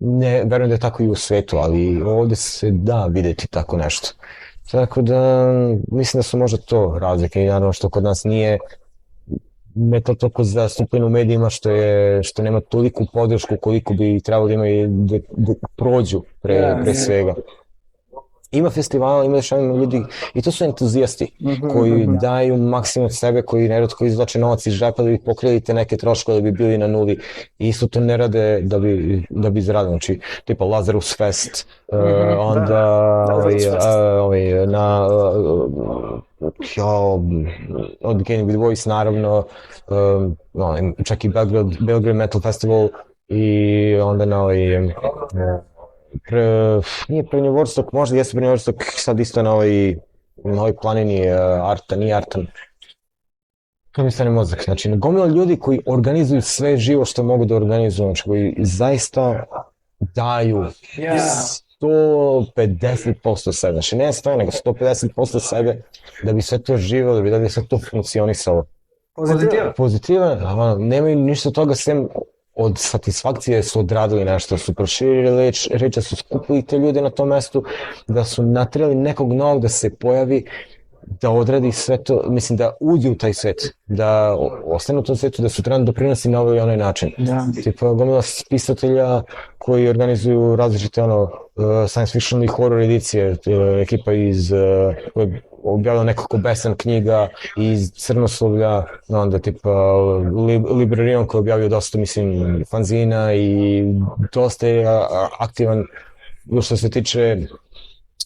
Speaker 2: Ne, verujem da je tako i u svetu, ali ovdje se da vidjeti tako nešto. Tako da, mislim da su možda to razlike i naravno što kod nas nije ne to toliko zastupljeno u medijima što nema toliku podršku koliko bi trebalo imati da prođu pre svega. Ima festivala, ima dešavanja ljudi i to su entuzijasti koji daju maksimum od sebe, koji neretko izvlače novac iz džepa da bi pokrili te neke troškove da bi bili na nuli i isto to ne rade da bi zaradili, znači tipa Lazarus Fest, onda od Beginning with Voice naravno, čak i Belgrade Metal Festival i onda na nije Prnjevorstok, možda jeste Prnjevorstok, sad isto na ovoj planini nije Artan. To mi stane mozak, znači gomila ljudi koji organizuju sve živo što mogu da organizuju, znači koji zaista daju 150% sebe, znači ne 100, nego 150% sebe da bi sve to živelo, da bi sve to funkcionisalo. Pozitivan, nemaju ništa toga sem od satisfakcije su odradili nešto, su proširili reč, da su skupili te ljude na tom mestu, da su natreli nekog novog da se pojavi, da odradi sve to, mislim da uđe u taj svet, da ostane u tom svetu, da sutra doprinosi na ovaj i onaj način. Tipa gomila pisatelja koji organizuju različite science fiction i horror edicije, ekipa koja je objavila nekoliko besan knjiga iz Crnoslovlja, onda tipa Librarion koji je objavio dosta, mislim, fanzina i dosta je aktivan što se tiče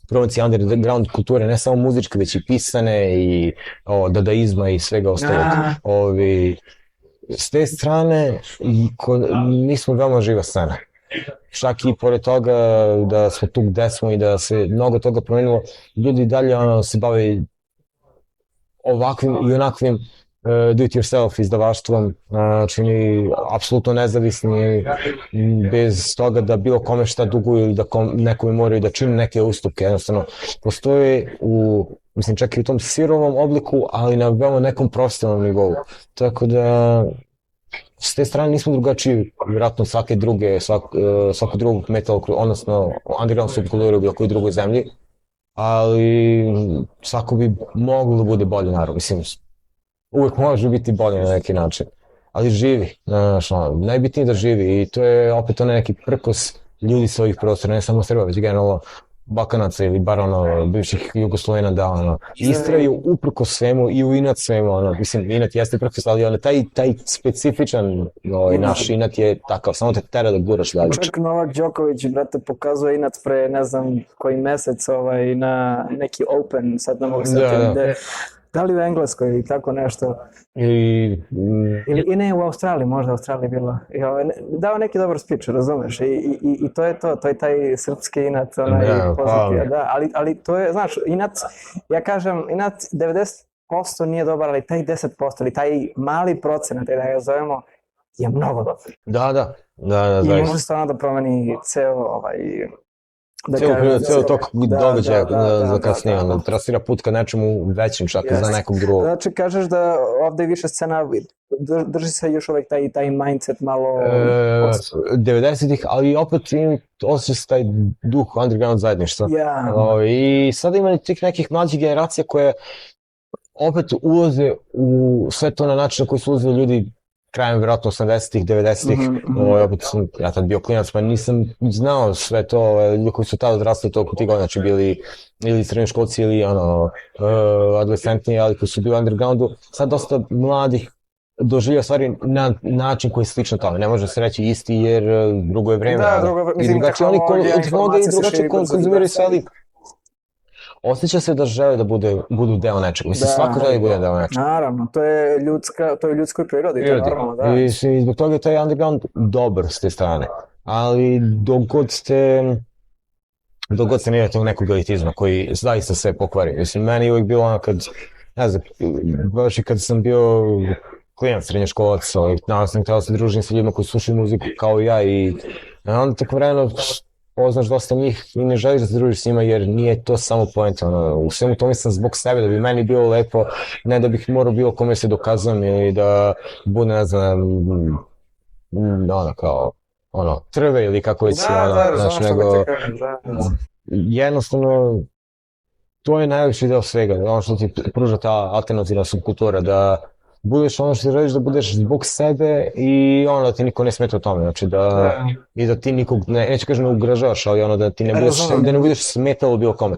Speaker 2: promocije underground kulture, ne samo muzičke, već i pisane i dadaizma i svega ostalog. S te strane, mi smo veoma živa scena. Čak i pored toga da smo tu gde smo i da se mnogo toga promenilo, ljudi dalje se bave ovakvim i onakvim do-it-yourself izdavaštvom, čini apsolutno nezavisni, bez toga da bilo kome šta duguju ili da nekome moraju da čini neke ustupke. Jednostavno, postoje mislim čak i u tom sirovom obliku, ali na veoma nekom profesionalnom nivou. Tako da, s te strane nismo drugačiji, vjerojatno svakog drugog metal, odnosno underground subkulture u bilo kojoj drugoj zemlji, ali svako bi moglo da bude bolje, naravno, mislim, uvijek može biti bolje na neki način, ali živi, najbitnije da živi i to je opet neki prkos ljudi sa ovih prostora, ne samo Srba, već generalno Balkanaca ili bar bivših Jugoslovena da istraju uprkos svemu i u inat svemu, mislim inat jeste prkos, ali taj specifičan naš inat je takav, samo te tera da guraš dalje.
Speaker 1: Čak Novak Đoković, brate, pokazuje inat pre ne znam koji mesec na neki Open, sad ne mogu setiti gde. Da li u Engleskoj ili tako nešto? Ili i ne u Australiji, možda u Australiji bilo. Dao neki dobar speech, razumeš? I to je to je taj srpski inat, onaj pozitivan, da, ali to je, znaš, inat, ja kažem, inat 90% nije dobar, ali taj 10%, ali taj mali procenat, da ga zovemo, je mnogo dobar.
Speaker 2: Da,
Speaker 1: i može stvarno da promeni ceo
Speaker 2: ceo tok događaja za kasnije, trasira put ka nečemu većim čak za nekog drugog.
Speaker 1: Znači kažeš da ovde je više scena, drži se još uvek taj mindset malo...
Speaker 2: 90-ih, ali opet osjeća se taj duh underground zajedništva. I sada ima tih nekih mlađih generacija koje opet ulaze u sve to na način na koji su ulazili ljudi krajem vjerojatno 80-ih, 90-ih, opet sam ja tad bio klinac, pa nisam znao sve to, ljudi koji su tada odrastali toliko tih godina, znači bili ili srednjoškolci ili adolescentni, ali koji su bili u undergroundu, sad dosta mladih doživlja stvari na način koji je slično tome, ne može se reći isti jer drugo je vreme, i drugačije oni tehnologije i drugačije konzumiraju sve, ali osjeća se da žele da budu deo nečeg. Mislim, svako želi da bude deo nečeg.
Speaker 1: Naravno, to je ljudskoj prirodi, to je normalno, da.
Speaker 2: I zbog toga je taj underground dobar s te strane. Ali dok god se ne idete u nekog elitizma koji zaista sve pokvari. Mislim, meni je uvijek bilo ono kad, ne znam, baš i kad sam bio klinac, srednjoškolac, naravno sam htjela se družim sa ljudima koji slušaju muziku kao i ja i onda tako vremeno poznaš dosta njih i ne želiš da se družiš s njima jer nije to samo poenta. U svemu tome sam zbog sebe, da bi meni bilo lepo, ne da bih morao bilo kome se dokazujem ili da bude, ne znam, kao, trve ili kako već znači, nego jednostavno to je najveći deo svega, ono što ti pruža ta alternativna subkultura, da budeš ono što ti želiš da budeš zbog sebe i da ti niko ne smeta o tome, znači i da ti nikog, neću kažem ne ugražavaš, ali da ti ne budeš smetalo bilo kome.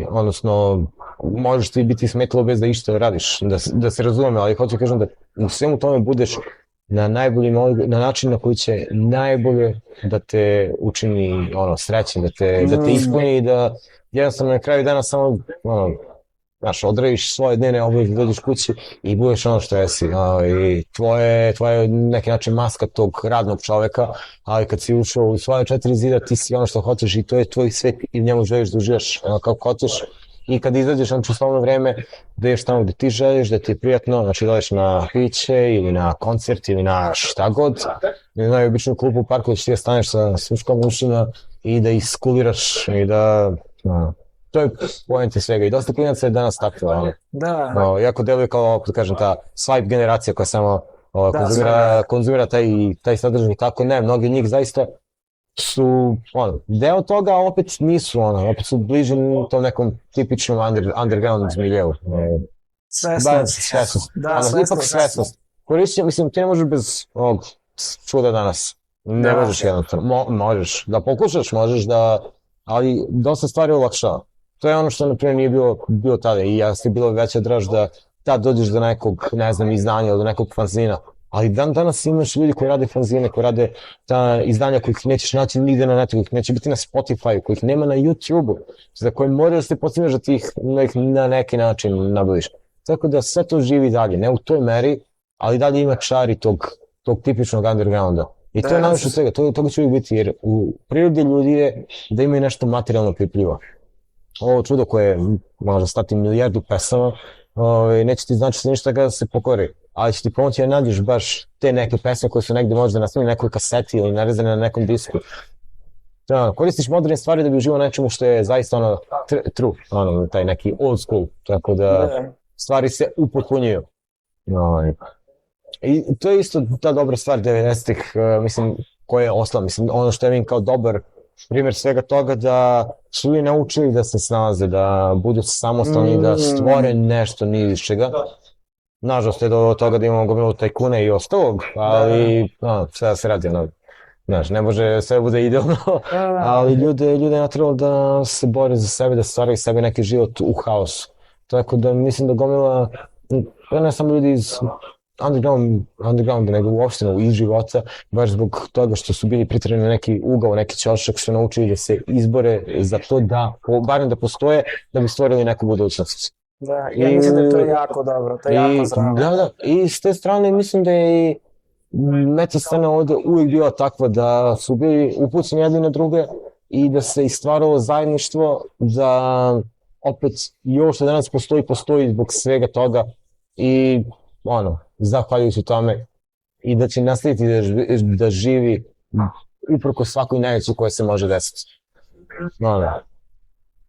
Speaker 2: Odnosno, možeš ti biti smetalo bez da išta radiš, da se razumeme, ali hoću kažem da u svemu tome budeš na način na koji će najbolje da te učini srećen, da te ispuni i da jednostavno na kraju dana samo odradiš svoje dnevne obaveze, dođeš kući i budeš ono što jesi. I tvoje neki način maska tog radnog čoveka, ali kad si ušao u svoje 4 zida, ti si ono što hoćeš i to je tvoj svet i u njemu želiš da uživaš kako hoćeš. I kad izađeš u slobodno vreme, da ješ tamo gde ti želiš, da ti je prijatno, znači da odeš na piće ili na koncert ili na šta god, ili na običnu klupu u parku da ćeš ti da staneš sa sluškom ušima i da iskuliraš i da... To je poenta svega i dosta klinaca je danas takva. Jako deluje kao, da kažem, ta swipe generacija koja samo konzumira taj sadržaj. Tako ne, mnogi njih zaista su deo toga, a opet nisu, opet su bliži tom nekom tipičnom underground miljeu. Svesnost. Ipak svesnost. Korišćenje, mislim, ti ne možeš bez ovog čuda danas. Ne možeš jednostavno. Možeš da pokušaš, možeš da, ali dosta stvari olakšava. To je ono što, na primjer, nije bilo tada i ja ste bilo veća draž da tad dođeš do nekog, ne znam, izdanja ili do nekog fanzina. Ali danas imaš ljudi koji rade fanzine, koji rade ta izdanja kojih nećeš naći nigde na netu, kojih neće biti na Spotify, kojih nema na YouTube-u, za koje moraš da se postigneš da ti ih na neki način nabaviš. Tako da sve to živi dalje, ne u toj meri, ali dalje ima čari tog tipičnog undergrounda. I to je najviše svega, toga će uvijek biti, jer u prirodi ljudi je da imaju nešto materijalno pipljivo. Ovo čudo koje može stati milijardu pesama, neće ti znači ništa kada se pokori, ali će ti pomoći da nađeš baš te neke pesme koje su negde možda na nekoj kaseti ili narezane na nekom disku. Koristiš moderne stvari da bi uživao nečemu što je zaista true, taj neki old school, tako da stvari se upotpunjuju. I to je isto ta dobra stvar 90-ih, mislim, koja je ostala, mislim, ono što je vidim kao dobar primjer svega toga da su ljudi naučili da se snalaze, da budu samostalni, da stvore nešto ni iz čega. Nažalost je do toga da imamo gomilu tajkune i ostalog, ali sve da se radi, znaš, ne može sve bude idealno, ali ljude je natjeralo da se bore za sebe, da stvaraju sebi neki život u haosu. Tako da mislim da gomila, ne samo ljudi iz underground, nego uopšte iz života, baš zbog toga što su bili pritvoreni na neki ugao, neki ćošak, su naučili da se izbore za to da, barem da postoje, da bi stvorili neku budućnost.
Speaker 1: Da, ja mislim da je to jako dobro, to je jako zdravo.
Speaker 2: Da, i s te strane mislim da je meta scena ovde uvijek bila takva da su bili upućeni jedni na druge i da se istvaralo zajedništvo, da opet i ovo što danas postoji zbog svega toga i zahvaljujući tome i da će nastaviti da živi uprko svakoj nevici koja se može desiti.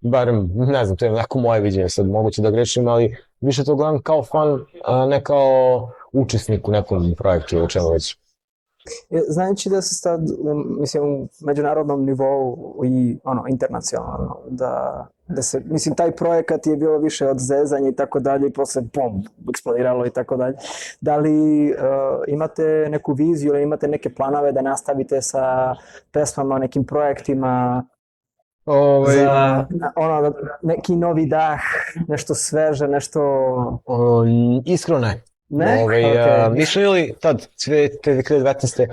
Speaker 2: Barem, ne znam, to je neko moje viđenje, sad moguće da grešim, ali više to gledam kao fan, a ne kao učesnik u nekom projektu, o čemu već.
Speaker 1: Znajući da se sad, mislim, u međunarodnom nivou i internacionalno, da se, mislim, taj projekat je bilo više od zezanja i tako dalje i posle bom, eksplodiralo i tako dalje. Da li imate neku viziju ili imate neke planove da nastavite sa pesmama, nekim projektima, za neki novi dah, nešto sveže, nešto...
Speaker 2: Iskreno ne.
Speaker 1: Ne?
Speaker 2: Mi smo imali tad, te 2019.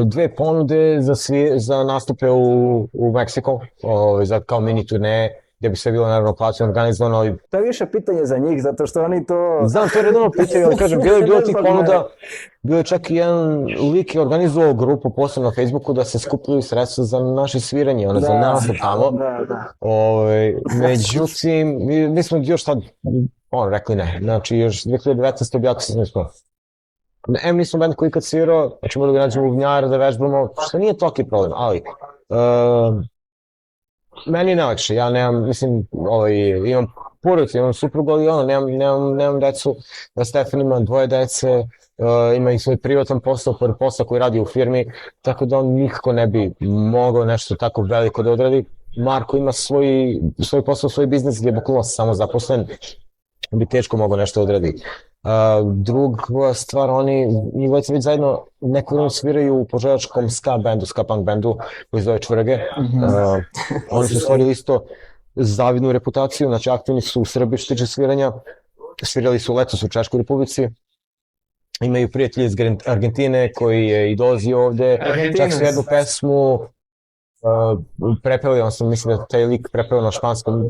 Speaker 2: dve ponude za nastupe u Meksiko, za kao mini turneje, gdje bi sve bilo naravno plaćeno, organizovano, ali...
Speaker 1: To je više pitanje za njih, zato što oni to...
Speaker 2: Znam, to je redovno pitanje, ali kažem, bilo tih ponuda, bilo je čak i jedan lik je organizovao grupu posebno na Facebooku da se skupili sredstva za naše sviranje, za nastup tamo. Međutim, mi smo još tad, rekli ne, znači još 2019. objavili smo. Nismo band koji kad svirao, znači morali da nađemo uvnjara da vežbamo, što nije toliki problem, ali... Meni je najlakše, ja nemam, mislim, imam porodicu, imam suprugu, ali nemam decu, Stefan ima 2 dece, ima i svoj privatan posao, pored posla koji radi u firmi, tako da on nikako ne bi mogao nešto tako veliko da odradi. Marko ima svoj posao, svoj biznis gdje je bukvalno samo zaposlen, bi teško mogao nešto odradi. Druga stvar, njih dvojica već zajedno neko vreme sviraju u poželječkom ska punk bendu koji zove Čvrge. Oni su stvorili isto zavidnu reputaciju, znači aktivni su u Srbiji što tiče sviranja, svirali su letos u Češkoj Republici, imaju prijatelji iz Argentine koji je i dolazi ovde, čak su jednu pesmu prepeli, mislim da taj lik prepeo na španskom.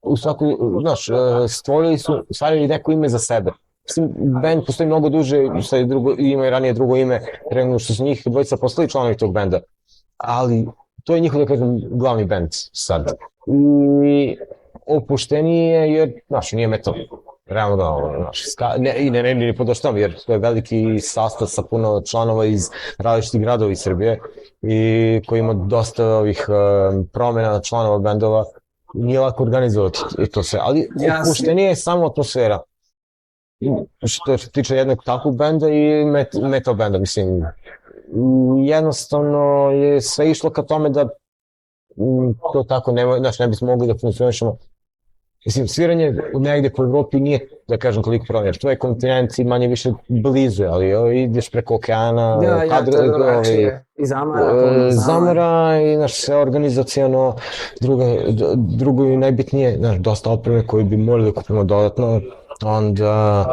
Speaker 2: U svaku, stvarili neko ime za sebe. Mislim, band postoji mnogo duže, ima i ranije drugo ime, trenutno što su njih dvojica postali članovi tog benda, ali to je njihov, da kažem, glavni band sad. I opušteniji je, jer, nije metal, realno da, ne podoštavam, jer to je veliki sastav sa puno članova iz različitih gradova iz Srbije i koji ima dosta ovih promjena članova bendova. Nije lako organizovati to sve, ali opuštenije je samo atmosfera. Što se tiče jednog takvog benda i metal benda, mislim, jednostavno je sve išlo ka tome da to tako ne bismo mogli da funkcionišemo. Mislim, sviranje negde po Evropi nije, da kažem, koliko problem, jer tvoj kontinent i manje više blizu, ali ideš preko okeana,
Speaker 1: i
Speaker 2: zamara i sve organizacijono, drugo i najbitnije, dosta opreme koju bi morali da kupimo dodatno, onda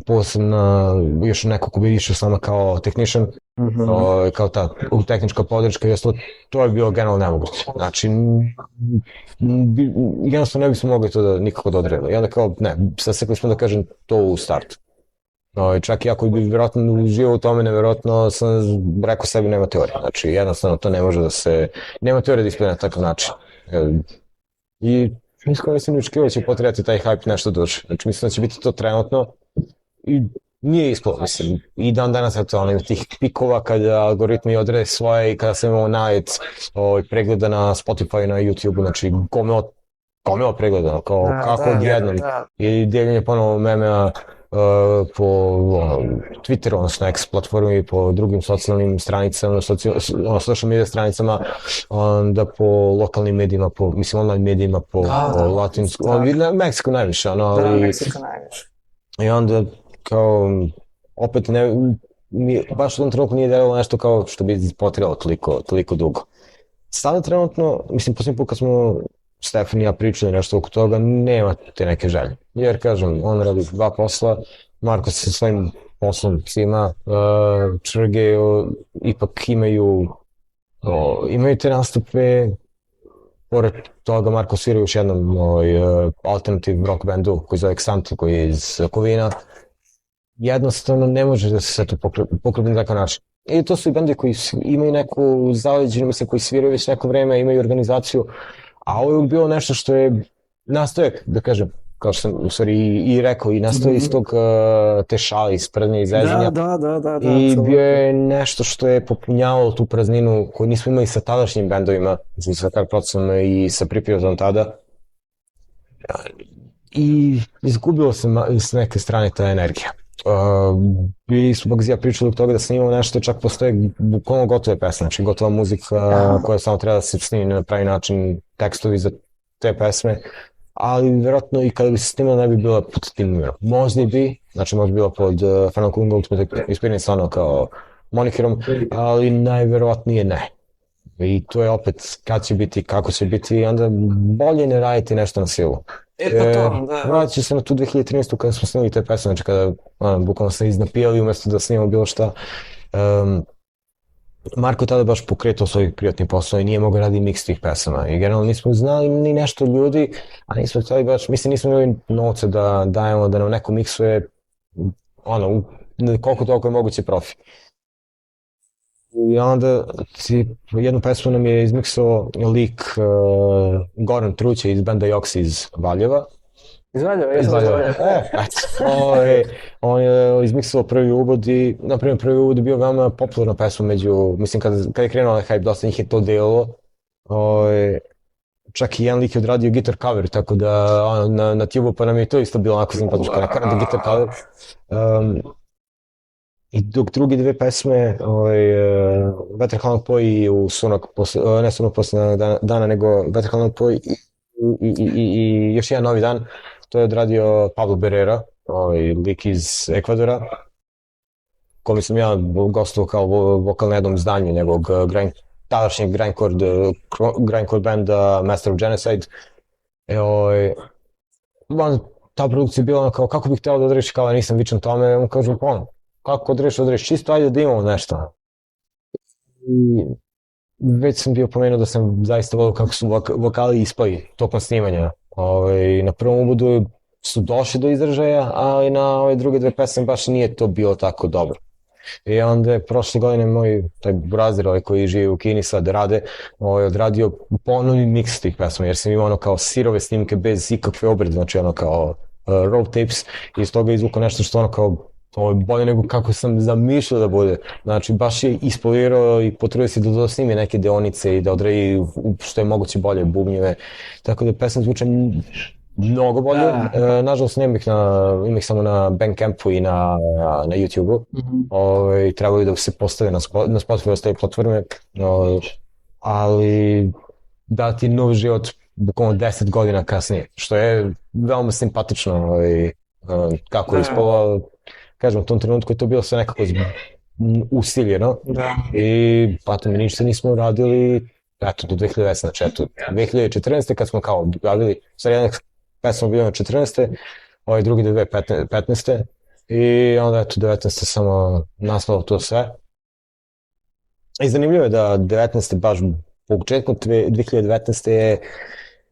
Speaker 2: posebno još neko ko bi išao sama kao technician, kao ta tehnička podrška i ostalo, to je bilo generalno nemoguće. Znači, jednostavno ne bismo mogli to nikako da odredili. I onda kao, ne, sasekli smo da kažem to u startu. Čak i ako bi vjerojatno živio u tome, nevjerojatno sam rekao sebi nema teorije. Znači, jednostavno to ne može da se, nema teorije da isplene na takav način. I nisko mislim ni očekivao da će potrebati taj hype nešto duže. Znači, mislim da će biti to trenutno i nije ispalo, mislim. I dan danas je to ono tih pikova kada algoritmi odrede svoje i kada se imamo najed pregleda na Spotify i na YouTube-u, znači gomeo pregleda, kao kako odjednom. I deljenje ponovo memea po Twitteru, odnosno X platformi, po drugim socijalnim stranicama, social media stranicama, onda po lokalnim medijima, mislim online medijima, po latinskom, Meksiko najviše,
Speaker 1: Meksiko najviše.
Speaker 2: I onda kao, opet baš u tom trenutku nije delovalo nešto kao što bi potrebalo toliko dugo. Sada trenutno, mislim, posljednji put kad smo Stefan i ja pričali nešto oko toga, nema te neke želje. Jer, kažem, on radi 2 posla, Marko se sa svojim poslom cima, Čvrge ipak imaju te nastupe pored toga Marko svira još jednom alternative rock bandu koji zove Xanthi, koji je iz Kovina. Jednostavno ne može da se sve to poklopi na takav način. I to su i bendovi koji imaju neku zaleđenu, koji sviraju već neko vreme, imaju organizaciju, a ovo je bilo nešto što je nastojak, da kažem, kao što sam u stvari i rekao, i nastoji iz tog te šale, iz sprdnje, iz zeženja.
Speaker 1: Da,
Speaker 2: I bio je nešto što je popunjavalo tu prazninu koju nismo imali sa tadašnjim bendovima, sa Karprosom i sa Pripyatом tada. I izgubilo se s neke strane ta energija. Bili smo Bagzija pričali od toga da snimamo nešto, čak postoje bukvalno gotove pesme, znači gotova muzika koja samo treba da se snimi na pravi način, tekstovi za te pesme, ali vjerojatno i kada bi se snimala ne bi bila pod tim numerom. Možda i bi, znači možda bi bila pod Fernando Ultimate Experience ono kao monikerom, ali najvjerojatnije ne. I to je opet kad će biti, kako će biti, onda bolje ne raditi nešto na silu. Vratit ću se na tu 2013. kada smo snimali te pesme, znači kada bukvalno se iznapijali umjesto da snimamo bilo šta. Marko tada baš pokretao svoj privatni posao i nije mogao raditi miks tih pesama i generalno nismo znali ni nešto ljudi, a nismo htjeli baš, mislim nismo imali novce da dajemo da nam neko miksuje koliko toliko je moguće profi. I onda jednu pesmu nam je izmiksao lik Goran Truća iz benda Joksi iz Valjeva.
Speaker 1: Iz Valjeva?
Speaker 2: On je izmiksao prvi uvod i, naprimjer, prvi uvod je bio veoma popularna pesma među, mislim, kad je krenuo onaj hype, dosta njih je to delilo. Čak i jedan lik je odradio guitar cover, tako da na tubu pa nam je to isto bilo onako simpatično, neka radi guitar cover. I dok drugi dve pesme, Vetar hladnog poji u sunak, ne sunak posle dana, nego Vetar hladnog poji i još jedan novi dan, to je odradio Pablo Barrera, lik iz Ekvadora, kome sam ja gostovao kao vokal na jednom izdanju njegovog tadašnjeg grindcore benda Master of Genocide. Ta produkcija je bila kao kako bih hteo da odreši, kao nisam vičan tome, on kažu kako odreš, čisto ajde da imamo nešto. I već sam bio pomenuo da sam zaista volio kako su vokali ispali tokom snimanja. Na prvom uvodu su došli do izražaja, ali na ove druge dve pesme baš nije to bilo tako dobro. I onda je prošle godine moj taj brazir koji živi u Kini sad rade, odradio ponovni miks tih pesma, jer sam imao kao sirove snimke bez ikakve obrade, znači kao raw tapes, i iz toga izvukao nešto što kao ovo je bolje nego kako sam zamišljao da bude. Znači, baš je ispolirao i potrudio se da snimi neke deonice i da odredi što je moguće bolje bubnjeve. Tako da pesma zvuče mnogo bolje. Nažalost, nema ih samo na Bandcampu i na YouTubeu. Trebali da se postave na Spotify, ostale platforme. Ali dati nov život bukvalno 10 godina kasnije, što je veoma simpatično kako je ispalo. Kažem, u tom trenutku je to bilo sve nekako usiljeno i mi ništa nismo radili do 2020, znači 2014. kad smo kao radili, sad jedna pesma bila na 14. Ovaj drugi 2015. I onda 19. samo naslalo to sve. I zanimljivo je da 19. baš po početku 2019. je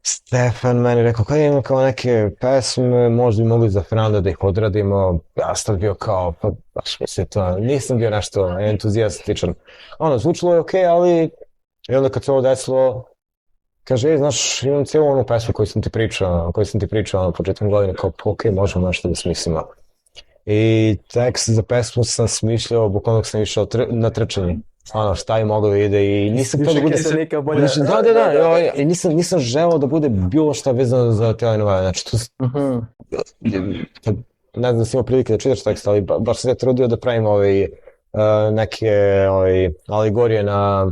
Speaker 2: Stefan meni rekao, kada imam kao neke pesme, možda bi mogli za Fernanda da ih odradimo, ja sam tad bio kao, pa baš mislim to, nisam bio nešto entuzijastičan. Zvučilo je okej, ali i onda kad se ovo desilo, kaže, znaš, imam cijelu onu pesmu koju sam ti pričao na početkom godine, kao, okej, možemo nešto da smislimo. I tekst za pesmu sam smišljao, bukvalno sam išao na trčanje. Šta je moglo da ide i nisam htio da bude... I nisam želeo da bude bilo šta vezano za telenovele, znači to... Ne znam da si imao prilike da čitaš tekst, ali baš sam se trudio da pravim neke alegorije na...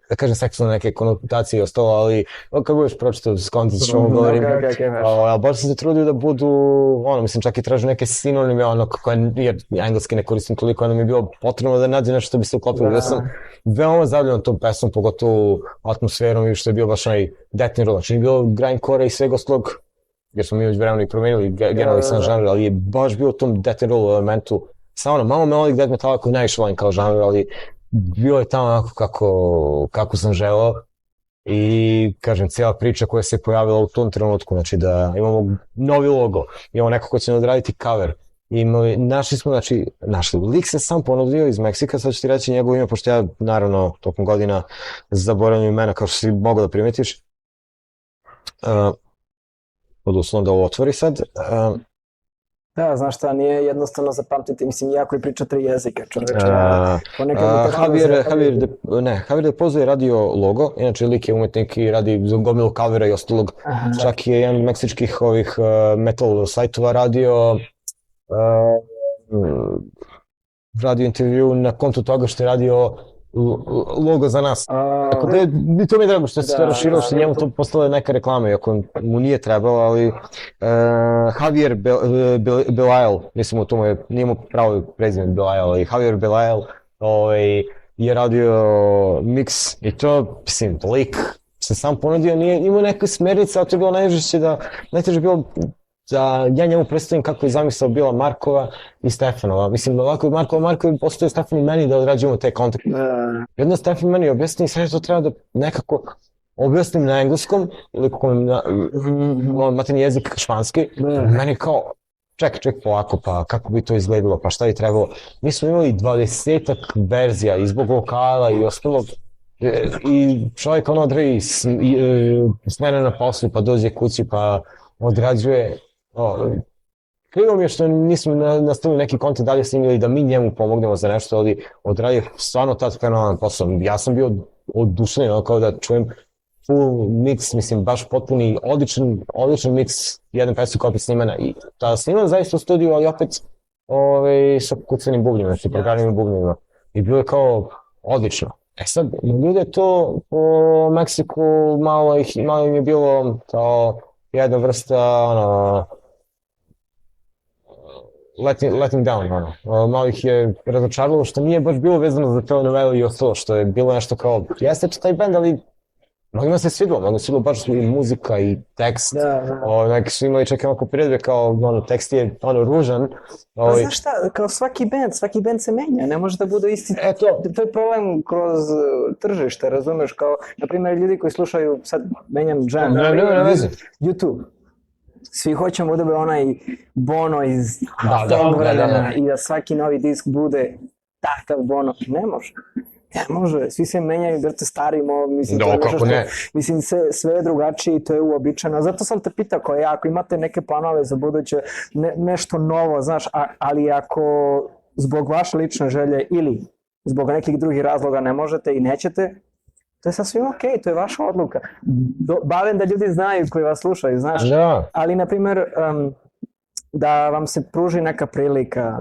Speaker 2: da kažem seksualne neke konotacije i ostalo, ali kako budeš pročitao skontit što vam govorim, baš sam se trudio da budu, mislim čak i tražu neke sinonime, jer engleski ne koristim toliko, onda mi je bilo potrebno da nađe nešto što bi se uklopilo. Ja sam veoma zavljen tom pesmom, pogotovo atmosferom i što je bio baš onaj death and roll, znači nije bilo grindcore i svega ostalog, jer smo mi već vremena i promenili generalni sam žanr, ali je baš bio u tom death and roll elementu, samo malo melodic death metala koji najviše volim kao žanr, ali bio je tamo onako kako sam želao i kažem, cijela priča koja se pojavila u tom trenutku, znači da imamo novi logo, imamo neko ko će odraditi cover, našli, lik se sam ponudio iz Meksika, sad ću ti reći njegovo ime, pošto ja naravno tokom godina zaboravim imena kao što si mogao da primetiš, pod uslovom da ovo otvori sad.
Speaker 1: Da, znaš šta, nije jednostavno zapamtiti, mislim, ja koji priča 3 jezika, čoveče.
Speaker 2: Javier de Pozo je radio logo, inače lik je umetnik i radi za gomilu kavera i ostalog. Čak je jedan od meksičkih ovih metal sajtova radio intervju na kontu toga što je radio logo za nas. Tako da i to mi je drago što se to raširilo, što njemu to postala neka reklama, iako mu nije trebalo, ali Javier Belael, mislim, nije mu pravo prezime Belael, ali Javier Belael je radio miks i to, mislim, lik se sam ponudio, nije imao neke smernice, ali to je bilo najteže bilo da ja njemu predstavim kako je zamisao bila Markova i Stefanova. Mislim, ovako Markova postoje Stefan i meni da odrađujemo te kontakte. Jedno Stefan meni objasni i sve to treba da nekako objasnim na engleskom, ili kako materni jezik španski. Meni kao, čekaj polako, pa kako bi to izgledalo, pa šta bi trebalo. Mi smo imali 20-ak verzija i zbog vokala i ostalog. I čovjek odradi smene na poslu, pa dođe kući, pa odrađuje. Krivo mi je što nismo nastavili neki kontent dalje snimili da mi njemu pomognemo za nešto, ali odradio stvarno tad fenomenalan posao. Ja sam bio oduševljen kao da čujem full mix, mislim baš potpuni odličan mix, jedan pesma koja je snimana i tada snimana zaista u studiju, ali opet sa kucanim bubnjima, znači programima bubnjima i bilo je kao odlično. Sad, ljude to po Meksiku malo im je bilo kao jedna vrsta, letting down, malo ih je razočaralo što nije baš bilo vezano za telenovelu i ostalo, što je bilo nešto kao, jeste taj band, ali mnogima se svidilo baš i muzika i tekst, neki su imali čak onako priredbe kao, tekst je ružan.
Speaker 1: Pa znaš šta, kao svaki band se menja, ne može da bude isti, to je problem kroz tržište, razumeš, kao, na primjer, ljudi koji slušaju, sad menjam džan, YouTube. Svi hoćemo da bi onaj Bono iz tog vremena i da svaki novi disk bude takav Bono. Ne može, svi se menjaju, brate, starimo, mislim, to je nešto što, mislim, sve je drugačije i to je uobičajeno. Zato sam te pitao, ako imate neke planove za buduće, nešto novo, znaš, ali ako zbog vaše lične želje ili zbog nekih drugih razloga ne možete i nećete, to je sasvim okej, to je vaša odluka. Barem da ljudi znaju koji vas slušaju, znaš. Ali, na primjer, da vam se pruži neka prilika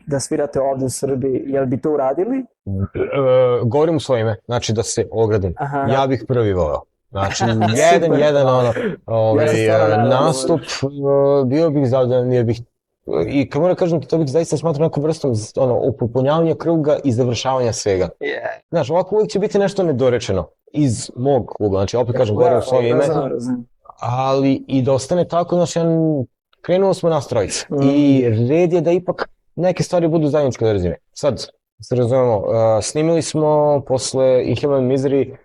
Speaker 1: da svirate ovdje u Srbiji, jel bi to uradili?
Speaker 2: Govorim u svoje ime, znači da se ogradim. Ja bih prvi voleo. Znači, jedan nastup, bio bih zavljan, jer bih, i kad moram kažem, to bih zaista smatrao nekom vrstom upotpunjavanja kruga i završavanja svega. Znaš, ovako uvijek će biti nešto nedorečeno iz mog ugla, znači opet kažem, govorim u svoje ime, ali i da ostane tako, znači, krenuo smo nas trojice i red je da ipak neke stvari budu zajedničke da razine. Sad, se razumemo, snimili smo posle Inhuman Misery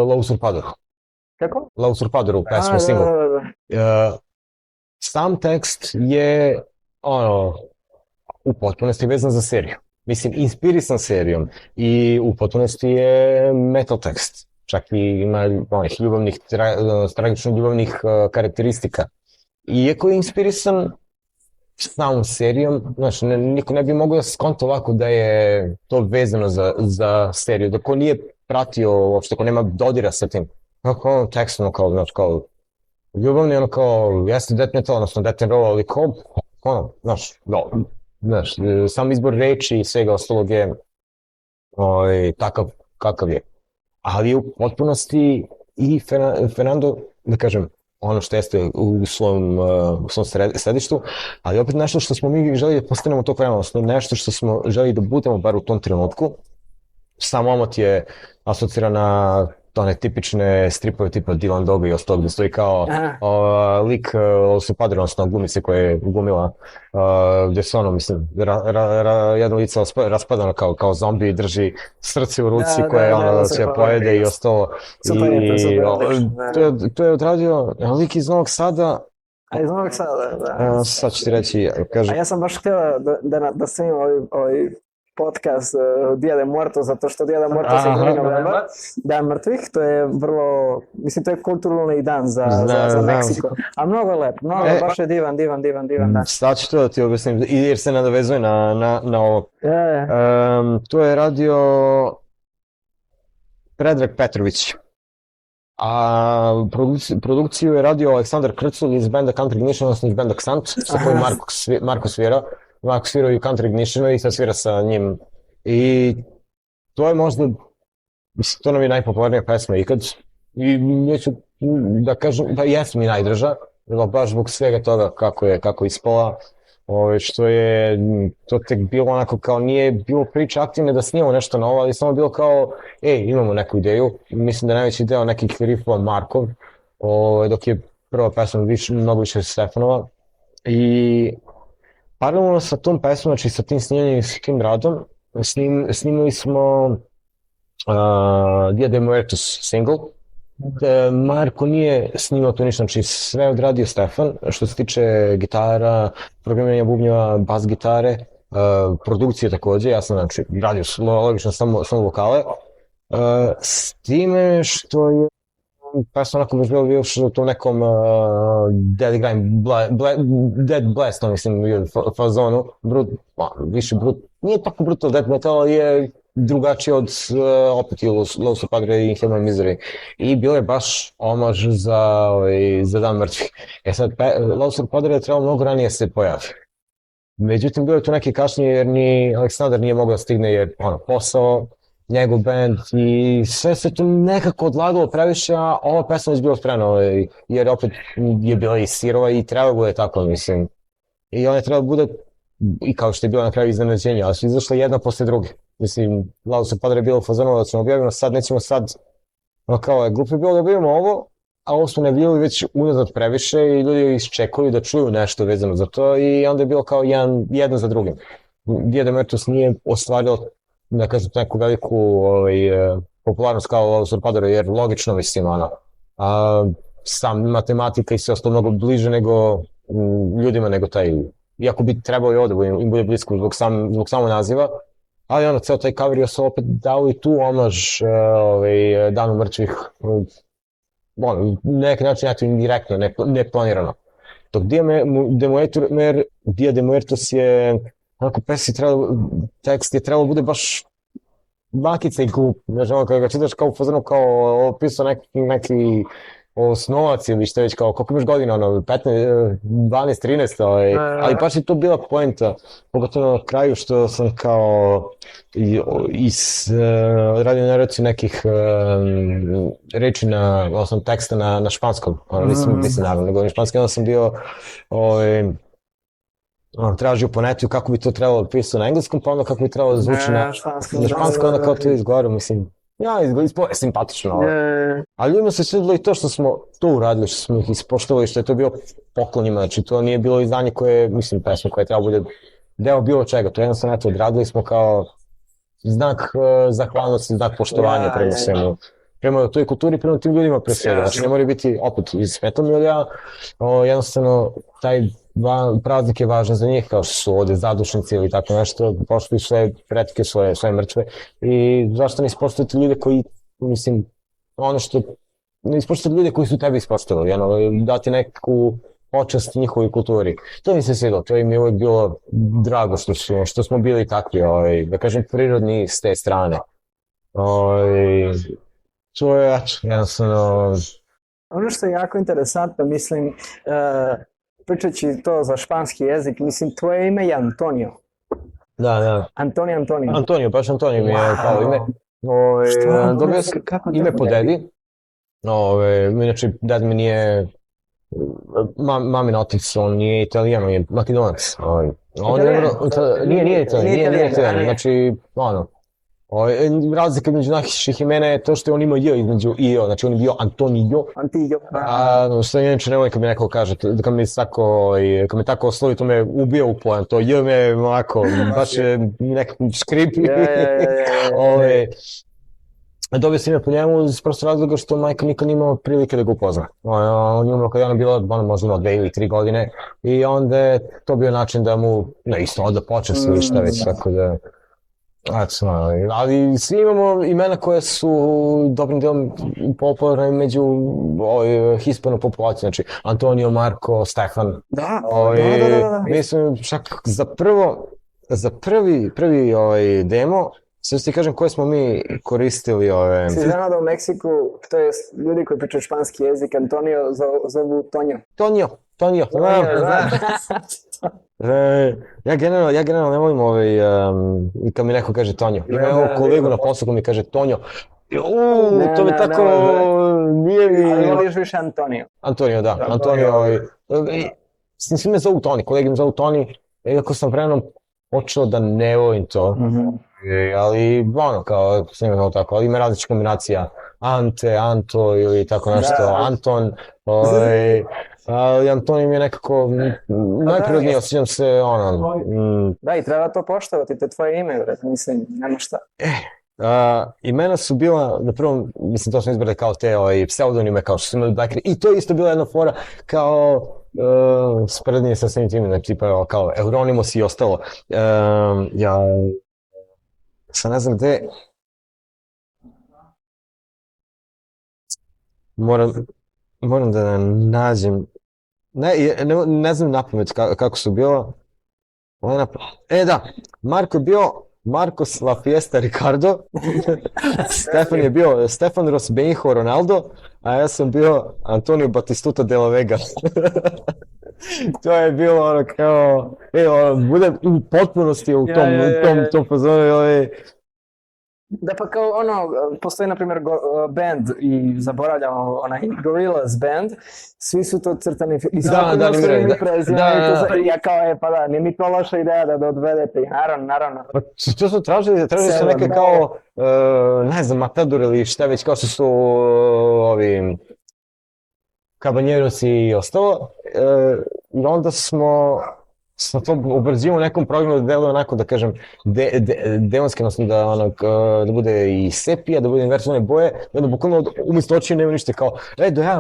Speaker 2: La Usurpadoru.
Speaker 1: Kako?
Speaker 2: La Usurpadoru, pesmu, single. Sam tekst je, u potpunosti vezan za seriju. Mislim, inspirisan serijom i u potpunosti je metal tekst. Čak i ima onih ljubavnih, tragično ljubavnih karakteristika. Iako je inspirisan samom serijom, znači, niko ne bi mogao da skonta ovako da je to vezano za seriju, da ko nije pratio uopšte, ko nema dodira sa tim. Kako tekstom, kao ljubavni, jeste death metal, odnosno death and roll, ali znaš, sam izbor reči i svega ostalog je takav kakav je. Ali u potpunosti i Fernando, da kažem, ono što jeste u svom središtu, ali opet nešto što smo mi želi da postanemo tog vremena, odnosno nešto što smo želi da budemo bar u tom trenutku. Sam omot je asocira na one tipične stripove tipa Dylan Doga i ostalo gdje stoji kao lik Lucy Padre, odnosno glumice koja je glumila, gdje se ono, mislim, jedno lice raspadano kao zombi, drži srce u ruci koje ono će pojede i ostalo. To je odradio lik iz Novog Sada.
Speaker 1: A iz Novog Sada, da.
Speaker 2: Sad ću ti reći, kažem.
Speaker 1: A ja sam baš htio da snimim ovaj podcast Dia de Muertos, zato što Dia de Muertos je 2. novembar, Dan mrtvih, to je vrlo, mislim, to je kulturalni dan za Meksiko, a mnogo lep, baš je divan dan.
Speaker 2: Sad ću to da ti objasnim, jer se nadovezuje na ovo. To je radio Predrag Petrović, a produkciju je radio Aleksandar Krcul iz benda Country Ignition, odnosno iz benda Ksant, sa kojim Marko svira. Marko svirao i Country Ignition i sad svira sa njim. I to je možda, mislim, to nam je najpopularnija pesma ikad. I neću da kažem, pa jesam mi najdrža, baš zbog svega toga kako je ispala. Što je to tek bilo onako kao, nije bilo priča aktivne da snimamo nešto novo, ali samo bilo kao, imamo neku ideju. Mislim da najveći deo nekih riffova Markov, dok je prva pesma mnogo više Stefanova. I paralelno sa tom pesmom, znači sa tim snimanjem i sa tim radom, snimali smo Dia de Muertos single. Marko nije snimao to ništa, znači sve odradio Stefan, što se tiče gitara, programiranja bubnjeva, bas gitare, produkcije takođe, ja sam znači radio logično samo vokale, s time što je pesma onako baš bilo još u tom nekom Dead Blast, mislim, fazonu, više nije tako brutal death metal, ali je drugačiji od opet i Lucy Padre i Human Misery. I bilo je baš omaž za Dan mrtvih. Sad, Lucy Padre je trebalo mnogo ranije se pojavi. Međutim, bilo je tu neke kašnje jer ni Aleksandar nije mogao da stigne jer posao, njegov band i sve se tu nekako odlagalo previše, a ova pesma je bila spremna jer opet je bila i sirova i trebalo bude tako, mislim. I ona je trebalo bude, i kao što je bilo na kraju iznenađenja, ali su izašle jedna posle druge. Mislim, Lucy Padre je bilo fazonova da ćemo objavimo, sad nećemo sad, kao grupa je bilo da objavimo ovo, a ovo smo ne bili već unazad previše i ljudi iščekuju da čuju nešto vezano za to i onda je bilo kao jedno za drugim. Dia de Muertos nije ostvario, da kažem, neku veliku popularnost kao Lucy Padre, jer logično, mislim, sam matematika i sve ostalo mnogo bliže nego ljudima nego taj, iako bi trebalo i ovdje im bude blisko zbog samog naziva, ali ceo taj cover je se opet dao i tu omaž Danu mrtvih, na neki način indirektno, neplanirano. Dok Dia de Muertos je, onako tekst je trebalo bude baš bakica i glup, znaš, kada ga čitaš kao fazonu, kao opisao neki osnovac ili što već, kao koliko imaš godina, 15, 12, 13, ali baš je to bila poenta, pogotovo na kraju što sam kao radio naraciju nekih reči odnosno teksta na španskom, mislim naravno, nego na španskom, onda sam bio tražio po netu kako bi to trebalo pisati na engleskom, pa onda kako bi trebalo da zvuči na španskom, onda kao to izgovorio, mislim. Ispoje simpatično, ali ljudima se svidilo i to što smo to uradili, što smo ih ispoštovali, što je to bio poklon njima, znači to nije bilo izdanje koje, mislim, pesma koja je trebalo bude deo bilo čega, to jednostavno odradili smo kao znak zahvalnosti, znak poštovanja prema svemu, prema toj kulturi, prema tim ljudima pre svega, znači ne moraju biti opet iz metal milija, jednostavno taj praznik je važan za njih, kao što su ovde zadušnici ili tako nešto, poštuju svoje pretke, svoje mrtve i zašto ne ispoštujete ljude koji, mislim, ne ispoštujete ljude koji su tebi ispostavili, dati neku počast njihovoj kulturi. To mi se svidilo, to im je uvijek bilo drago što smo bili takvi, da kažem, prirodni s te strane. To je, jednostavno...
Speaker 1: Ono što je jako interesantno, mislim, pričajući to za španski jezik, mislim, tvoje ime je Antonio.
Speaker 2: Da. Antonio, baš Antonio mi je kao ime. Dobio sam ime po dedi. Inače, ded mi nije... Mamin otac, on nije Italijan, on je Makedonac. Nije Italijan, znači, Razlika između naših imena je to što on ima J između Io, znači on je bio Antonio.
Speaker 1: Antijo.
Speaker 2: Što ja inače ne volim kad mi neko kaže, kad mi tako oslovi, to me ubija u pojam, to J me onako, baš je nekako škripi. Dobio sam ime po njemu iz prosto razloga što majka nikad nije imao prilike da ga upozna. On je umro kad je ona bila, možda imao 2 ili 3 godine i onda je to bio način da mu, isto onda počast ili šta već, tako da... Ali svi imamo imena koje su dobrim delom popularne među hispanom populacijom, znači Antonio, Marko, Stefan.
Speaker 1: Da.
Speaker 2: Mislim, čak za prvi demo, sve ti kažem koje smo mi koristili ove...
Speaker 1: Si znao da u Meksiku, to je ljudi koji pričaju španski jezik, Antonio zovu Tonio.
Speaker 2: Tonio, ja generalno ne volim i kad mi neko kaže Tonio. Imam kolegu na poslu koji mi kaže Tonio. To mi tako nije mi...
Speaker 1: Ali voliš više Antonio.
Speaker 2: Antonio, da. Antonio, svi me zovu Toni, kolegi me zovu Toni, iako sam vremenom počeo da ne volim to. Ali, kao, sve me tako, ali ima različita kombinacija. Ante, Anto ili tako nešto, Anton. Ali Antonij mi je nekako najprirodnije, osjećam se
Speaker 1: Da, i treba to poštovati, to je tvoje ime, mislim, nema šta.
Speaker 2: Imena su bila, na prvom, mislim, to smo izbrali kao te pseudonime, kao što su imali Blackberry, i to je isto bila jedna fora kao sprednije sa svim tim, tipa kao Euronymous i ostalo. Ja sad ne znam gde... Moram da nađem... Ne znam napamet kako su bilo. Da, Marko je bio Marcos La Fiesta Ricardo, Stefan je bio Stefan Rosbenjo Ronaldo, a ja sam bio Antonio Batistuta de la Vega. To je bilo kao, bude u potpunosti u tom fazonu.
Speaker 1: Da, pa kao postoji na primjer band i zaboravljamo onaj Gorillaz band, svi su to crtani i svako ima svoje ime prezime. Ja kao, pa da, nije mi to loša ideja da odvedete i naravno.
Speaker 2: Pa to su tražili su neke kao, ne znam, Matador ili šta već, kao što su ovi Caballeros i ostalo. I onda smo to ubrzimo u nekom programu da deluje onako, da kažem, demonski, odnosno da bude i sepija, da bude inverzivne boje, i onda bukvalno umjesto očiju nema ništa, kao,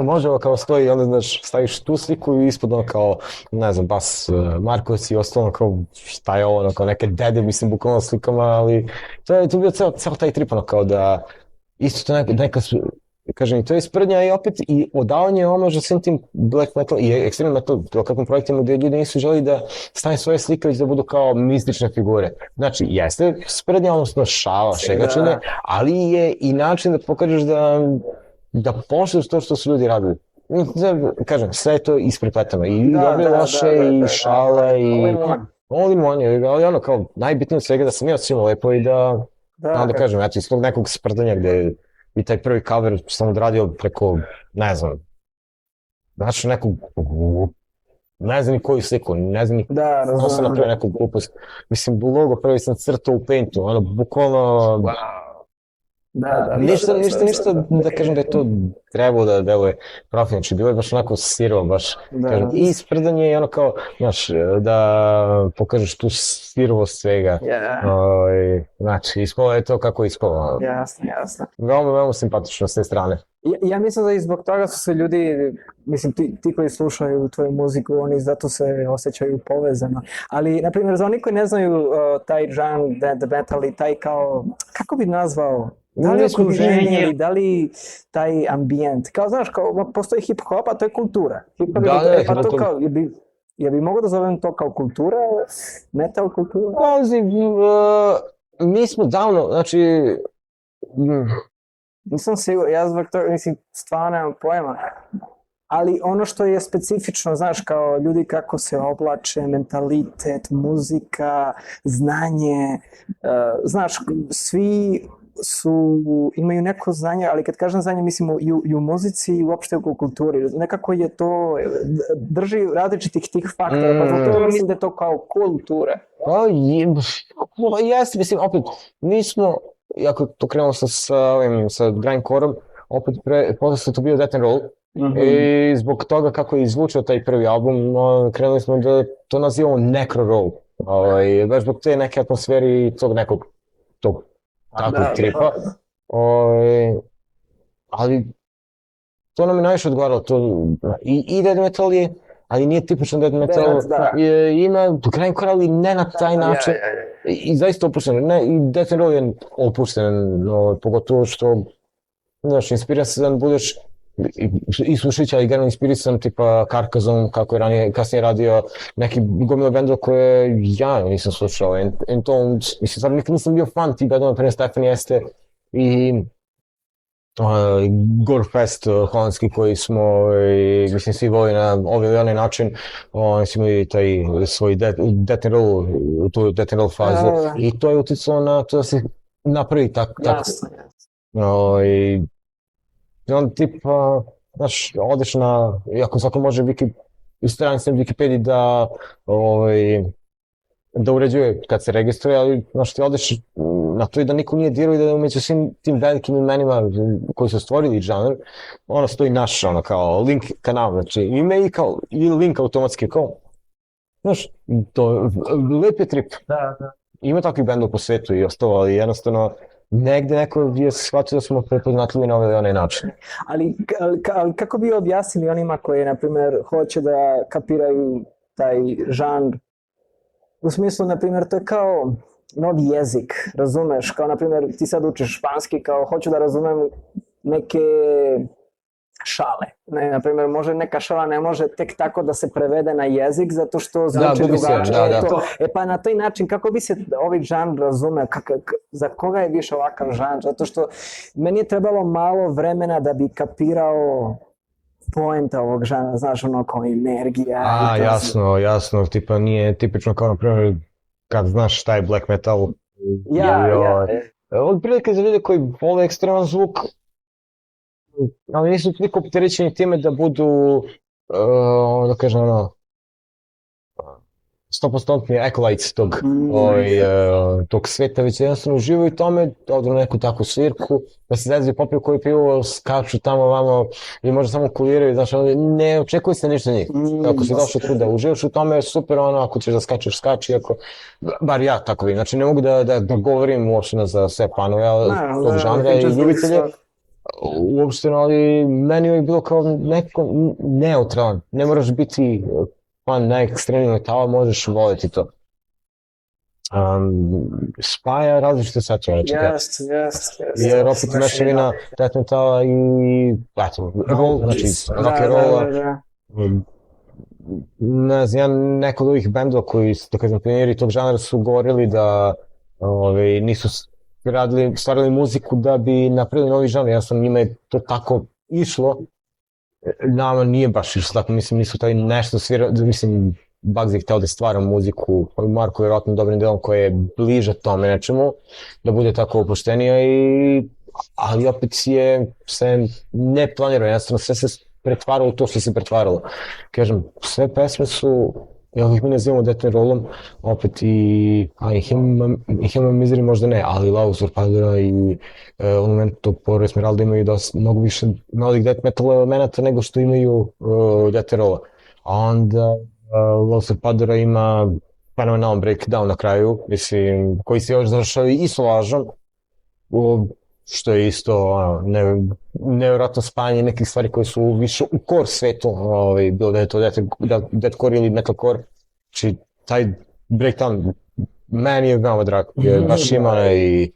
Speaker 2: može ovo kao stoji, onda znaš, staviš tu sliku i ispod kao, ne znam, Bas Marković i ostalo, kao, šta je ovo, kao neke dede, mislim, bukvalno slikama, ali to je bio ceo taj trip, kao da, isto to neka kažem, i to je sprdnja i opet i odavanje omaža svim tim black metal i extreme metal, kakvom projektima gdje ljudi nisu želi da stane svoje slike već da budu kao mistične figure. Znači, jeste sprdnja, odnosno šala, šegačine, ali je i način da pokažeš da poštuješ to što su ljudi radili. Kažem, sve je to isprepletano, i dobre, loše, i šale, i all in one, ali kao najbitnije od svega da sam ja osjećao lepo i da kažem, eto, iz tog nekog sprdanja gde i taj prvi cover sam odradio preko, ne znam, znači neku, ne znam ni koju sliku, ne znam ni ko sam napravio neku glupost. Mislim, logo prvi sam crtao u Paintu, bukvalno, ništa da kažem da je to trebalo da deluje profilno, znači bilo je baš onako sirovo, baš, kažem, i sprdanje i kao, znaš, da pokažeš tu sirovost svega, znači, ispalo je to kako je ispalo.
Speaker 1: Jasno.
Speaker 2: Veoma simpatično s te strane.
Speaker 1: Ja mislim da i zbog toga su se ljudi, mislim, ti koji slušaju tvoju muziku, oni zato se osjećaju povezano. Ali, na primjer, za oni koji ne znaju taj žanr, death metal i taj kao, kako bi nazvao? Da li okruženje ili da li taj ambijent? Kao, znaš, kao, postoji hip-hop, a to je kultura. Pa to kao, ja bi mogao da zovem to kao kultura, metal kultura?
Speaker 2: Mi smo davno, znači...
Speaker 1: Nisam siguran, ja zbog toga, mislim, stvarno nemam pojma. Ali ono što je specifično, znaš, kao ljudi kako se oblače, mentalitet, muzika, znanje, znaš, svi imaju neko znanje, ali kad kažem znanje, mislimo i u muzici i uopšte u kulturi. Nekako je to, drži različitih tih faktora, pa zato mislim da je to kao kultura.
Speaker 2: Jeste, mislim, opet, mi smo jako to krenulo sa grindcore-om, opet posle to bio Death and Roll, i zbog toga kako je izvučio taj prvi album, krenuli smo da to nazivamo necro roll, baš zbog te neke atmosferi i tog nekog takvog tripa, ali to nam je najviše odgovaralo, i death metal je, ali nije tipičan death metal, ima grindcore, ali ne na taj način, i zaista opušten, i Death and Roll je opušten, pogotovo što, znaš, inspirisan budeš i slušajući, ali generalno inspirisan tipa Karkazom, kako je kasnije radio neki gomila benda koje ja nisam slušao, i to, mislim, stvarno nikad nisam bio fan tih bendova, pre Stefan jeste, i Gorefest holandski koji smo, mislim, svi voli na ovaj ili onaj način, oni su imali taj svoj Death and Roll, tu Death and Roll fazu, i to je uticalo na to da se napravi tako. I on tipa, znaš, odeš na, iako svako može stranice na Wikipediji da uređuje kad se registruje, ali znaš, ti odeš na to i da niko nije dirao i da umeđu svim tim velikim imenima koji su stvorili žanr, stoji naš, kao link kanal, znači ime i link automatski, kao, znaš, to lep je trip.
Speaker 1: Da.
Speaker 2: Ima takvih bendova po svetu i ostalo, ali jednostavno, negde neko je shvatio da smo prepoznatljivi na ovaj ili onaj način.
Speaker 1: Ali kako bi objasnili onima koji, na primjer, hoće da kapiraju taj žanr? U smislu, na primjer, to je kao novi jezik, razumeš? Kao, na primjer, ti sad učiš španski, kao hoću da razumem neke šale. Na primjer, može neka šala ne može tek tako da se prevede na jezik zato što zvuči drugačije. Pa na taj način, kako bi se ovaj žanr razumeo? Za koga je više ovakav žanr? Zato što meni je trebalo malo vremena da bi kapirao poenta ovog žanra, znaš, kao energija.
Speaker 2: Jasno, tipa nije tipično kao, na primjer, kad znaš šta je black metal. Od prilike za ljude koji vole ekstreman zvuk, ali nisu toliko opterećeni time da budu, da kažem, 100% acolytes tog sveta, već jednostavno uživaju u tome, odu na neku takvu svirku, da se zezaju, popiju koju pivo, skaču tamo vamo i možda samo kuliraju, znaš, ne očekuje se ništa njih. Ako si došao tu da uživaš u tome, super, ako ćeš da skačeš, skači, bar ja tako vidim, znači ne mogu da govorim uopšte za sve panove tog žanra i ljubitelje, uopšte, ali meni je bilo kao neko neutralan, ne moraš biti fan najekstremnijeg metala, možeš voliti to. Spaja različite satove, jer opet mešavina death metala i roll, znači rock and rolla. Ne znam, neko od ovih bendova koji, da kažem, pioniri tog žanra su govorili da nisu stvarali muziku da bi napravili novi žanr, jednostavno njima je to tako išlo. Nama nije baš išlo tako, mislim, nisu taj nešto svirao, mislim, Bugs je hteo da stvara muziku, Marko je vjerojatno dobrim delom koja je bliže tome nečemu, da bude tako opuštenija, ali opet se ne planirao, jednostavno sve se pretvaralo u to što se pretvaralo. Kažem, sve pesme su, ih mi nazivamo Death and Rollom, opet i Human Misery možda ne, ali La Usurpadora i Monumento por Esmeralda imaju mnogo više melodic death metal elemenata nego što imaju Death and Rolla. A onda La Usurpadora ima fenomenalan breakdown na kraju, mislim, koji se još završao i solažom, što je isto nevjerojatno spajanje nekih stvari koje su više u core svetu, bilo da je to deathcore ili metalcore, znači taj breakdown meni je veoma drag, baš ima i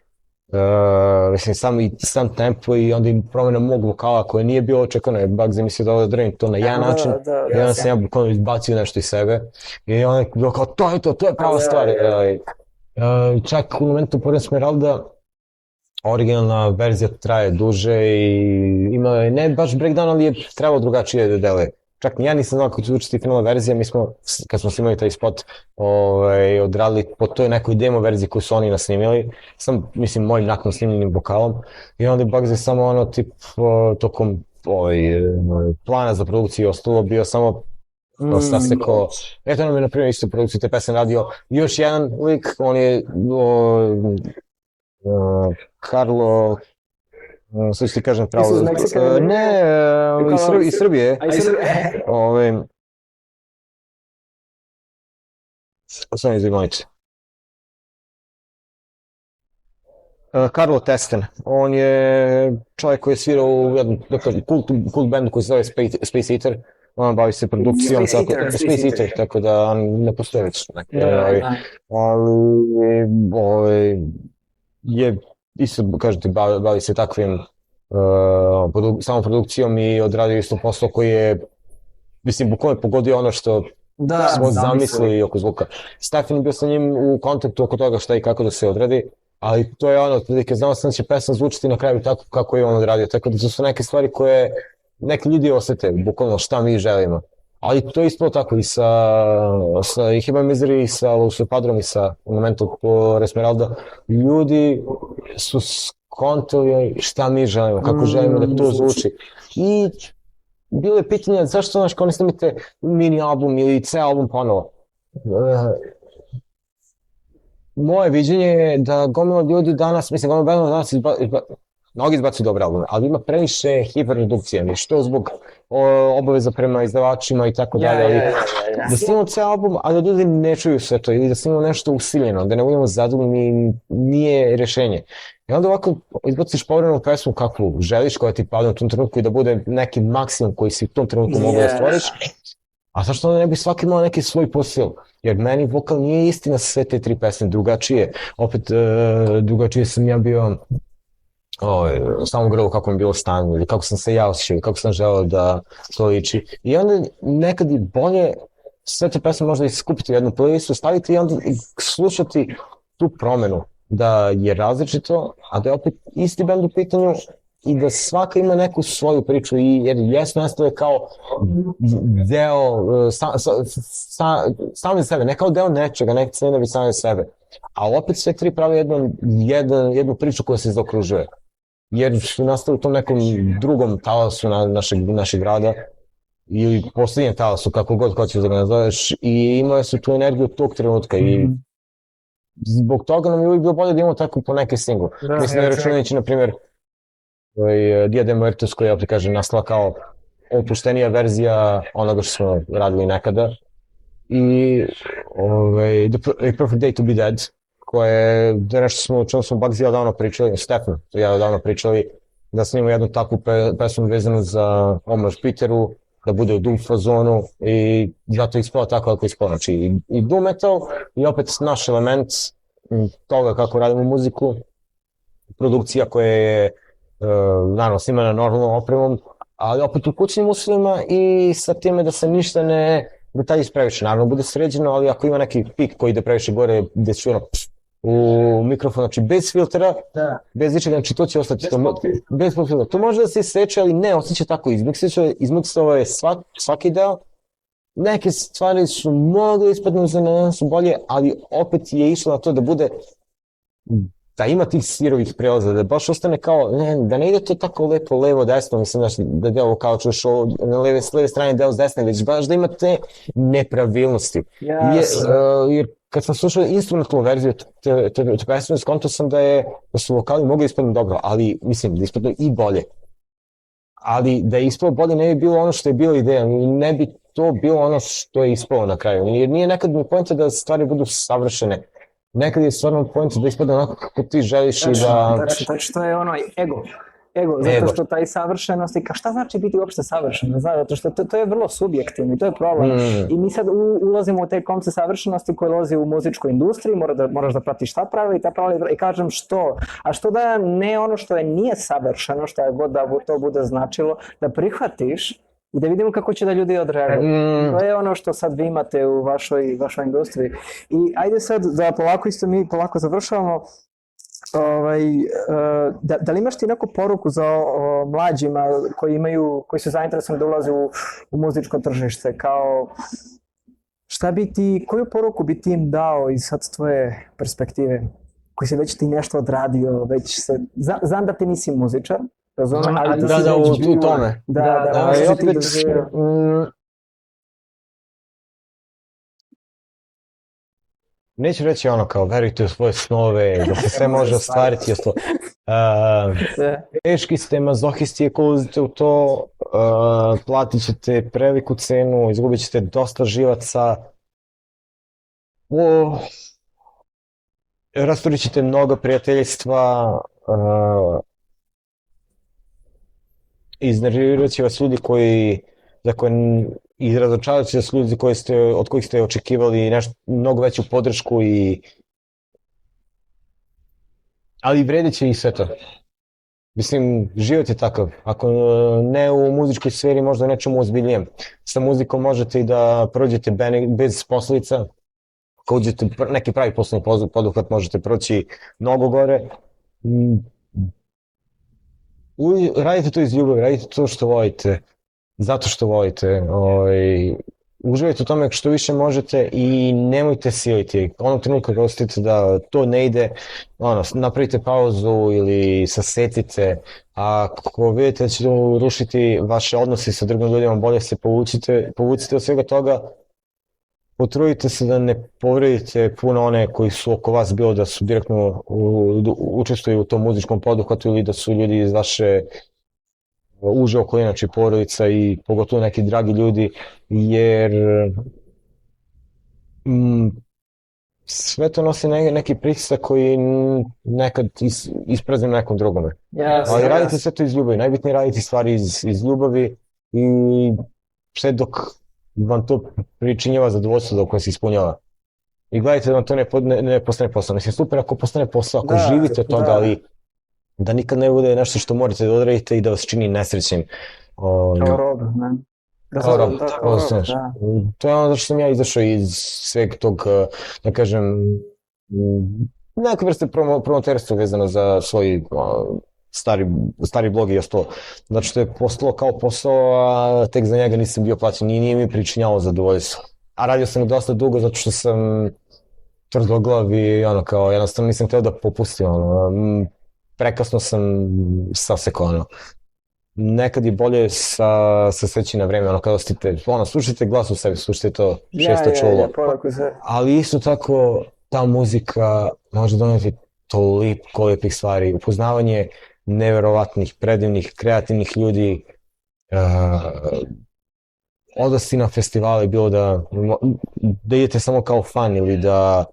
Speaker 2: mislim sam tempo i onda im promjena mog vokala koje nije bilo očekano, jer Bugs je mislio da odredim to na jedan način, i onda sam ja bukvalno izbacio nešto iz sebe i onda je bilo kao to je prava stvar. Čak u momentu por Esmeralda originalna verzija traje duže i ima ne baš breakdown, ali je trebalo drugačije da deluje. Čak ja nisam znao kako će učiti finalna verzija, mi smo, kad smo snimali taj spot, odradili po toj nekoj demo verziji koju su oni nasnimili, mislim, mojim nakon snimljenim vokalom, i onda je Bugs je samo tokom plana za produkciju i ostalo bio samo saseko, eto nam je na primjer isto produkciju te pesme radio još jedan lik, on je Karlo, sad ću ti kažem pravo.
Speaker 1: Jesi iz Meksika ili?
Speaker 2: Ne, iz Srbije.
Speaker 1: A i Srbije?
Speaker 2: Samo izvinite. Karlo Testen, on je čovjek koji je svirao u jednom kult bandu koji se zove Space Eater, on bavi se produkcijom, Space Eater, tako da on ne postoji već ali je isto, kažete, bavi se takvim samom produkcijom i odradio isto posao koji je, mislim, bukvalno pogodio ono što smo zamislili oko zvuka. Stefan je bio sa njim u kontaktu oko toga šta i kako da se odradi, ali to je ono, otprilike, znao sam da će pesma zvučiti na kraju tako kako je on odradio, tako da to su neke stvari koje neki ljudi osete, bukvalno šta mi želimo. Ali to je isto tako i sa Hiba Misery, i sa Lucio Padrom, i sa Momento po Resmeralda. Ljudi su skontali šta mi želimo, kako želimo da to zvuči. I bilo je pitanje zašto naš ne snimite mini album ili ceo album ponovo. Moje viđenje je da gomila ljudi danas, mislim, gomila benda danas mnogi izbacuju dobre albume, ali ima previše hiperprodukcije, što zbog obaveza prema izdavačima i tako dalje. Da snimamo ceo album, a da ljudi ne čuju sve to, ili da snimamo nešto usiljeno, da ne budemo zadovoljni, nije rešenje. I onda ovako izbaciš povremenu pesmu kakvu želiš, koja ti pada u tom trenutku i da bude neki maksimum koji si u tom trenutku mogu da stvoriš, a zašto onda ne bi svaki imao neki svoj posao? Jer meni vokal nije istina sve te tri pesme, drugačije. Opet, drugačije sam ja bio samo grlo kako mi je bilo stanje, ili kako sam se ja osjećao, ili kako sam želeo da to liči. I onda nekad je bolje sve te pesme možda i skupiti u jednu playlistu, staviti i onda slušati tu promenu, da je različito, a da je opet isti bend u pitanju i da svaka ima neku svoju priču, jer Jesno nastave kao deo same sebe, ne kao deo nečega, ne cene već same sebe. A opet sve tri prave jednu priču koja se zaokružuje. Jer su nastali u tom nekom drugom talasu našeg grada, ili posljednjem talasu, kako god hoćeš da ga nazoveš, i imali su tu energiju tog trenutka i zbog toga nam je uvijek bilo bolje da imamo tako po neke single. Mislim da je računajući, na primjer, Dia de Muertos, koja, opet kažem, nastala kao opuštenija verzija onoga što smo radili nekada, i The Perfect Day to be Dead, koje je nešto o čemu smo Bugsy odavno pričali, Stefan i ja odavno pričali, da snimamo jednu takvu pesmu vezanu za omaž Peteru, da bude u doom fazonu, i zato je ispala tako kako je ispala. Znači i doom metal, i opet naš element toga kako radimo muziku, produkcija koja je naravno snimana normalnom opremom, ali opet u kućnim uslovima i sa time da se ništa ne detalji previše. Naravno bude sređeno, ali ako ima neki pik koji ide previše gore, gde su u mikrofon, znači bez filtera, bez ničega, znači to će ostati bez filtera. To može da se isreče, ali ne, osjeća tako izmiksovo je svaki deo. Neke stvari su mogle ispadnu za nas su bolje, ali opet je išlo na to da bude, da ima tih sirovih prelaza, da baš ostane kao, da ne ide to tako lepo levo desno, mislim da deo kao čuješ na s leve strane deo s desne, već baš da ima te nepravilnosti. Jer kad sam slušao instrumentalnu verziju te pesme, skontao sam da su vokali mogli ispadnu dobro, ali mislim da ispadnu i bolje. Ali da je ispalo bolje ne bi bilo ono što je bila ideja, ne bi to bilo ono što je ispalo na kraju. Jer nije nekad mi pojenta da stvari budu savršene. Nekad je stvarno pojenta da ispadne onako kako ti želiš i da...
Speaker 1: Tačno, to je ono ego, zato što taj savršenost, i šta znači biti uopšte savršen, zato što to je vrlo subjektivno i to je problem. I mi sad ulazimo u te konce savršenosti koje ulazi u muzičkoj industriji, moraš da pratiš šta prave i kažem što, a što da ne ono što nije savršeno, što je god da to bude značilo, da prihvatiš i da vidimo kako će da ljudi odreaguju. To je ono što sad vi imate u vašoj industriji. I ajde sad da polako završavamo. Da li imaš ti neku poruku za mlađima koji su zainteresovani da ulaze u muzičko tržište, kao koju poruku bi ti im dao iz sad tvoje perspektive, koji si već ti nešto odradio, znam da ti nisi muzičar, razumem, ali ti si već bio...
Speaker 2: u tome. neću reći ono kao verujte u svoje snove, da se sve može ostvariti, jesto, teški ste, mazohisti, ako ulazite u to, platit ćete preveliku cenu, izgubit ćete dosta živaca, rasturit ćete mnogo prijateljstva, iznervirat će vas ljudi i razočarat će vas ljudi od kojih ste očekivali mnogo veću podršku ali vredit će i sve to. Mislim, život je takav. Ako ne u muzičkoj sferi, možda nečemu ozbiljnijem. Sa muzikom možete i da prođete bez posledica. Ako uđete neki pravi poslovni poduhvat, možete proći mnogo gore. Radite to iz ljubavi, radite to što volite, zato što volite. Uživajte u tome što više možete i nemojte siliti. Onog trenutka kada osjetite da to ne ide, napravite pauzu ili sasetite. A ako vidite da će rušiti vaše odnose sa drugim ljudima, bolje se povucite od svega toga. Potrudite se da ne povredite puno one koji su oko vas, bilo da su direktno učestvuju u tom muzičkom poduhvatu ili da su ljudi iz vaše uže okoline, znači porodica i pogotovo neki dragi ljudi, jer sve to nosi neki pritisak koji nekad isprazni nekom drugome. Ali radite sve to iz ljubavi, najbitnije je raditi stvari iz ljubavi i sve dok vam to pričinjava zadovoljstvo dok vas ispunjava. I gledajte da vam to ne postane posao. Mislim, super ako postane posao, ako živite od toga, ali da nikad ne bude nešto što morate da odradite i da vas čini nesrećnim.
Speaker 1: Kao rob, ne?
Speaker 2: Kao rob, to je ono zašto sam ja izašao iz sveg tog, da kažem, neke vrste promoterstva vezano za svoj stari blog i ostalo. Znači što je postalo kao posao, a tek za njega nisam bio plaćen, nije mi pričinjalo zadovoljstvo. A radio sam dosta dugo zato što sam tvrdoglav i jednostavno nisam hteo da popustim, prekasno sam sasekao, nekad je bolje saseći na vreme, kada slušajte glas u sebi, slušajte to šesto čulo, ali isto tako ta muzika može doneti toliko lepih stvari, upoznavanje neverovatnih, predivnih, kreativnih ljudi, odlasti na festivale, bilo da idete samo kao fan ili da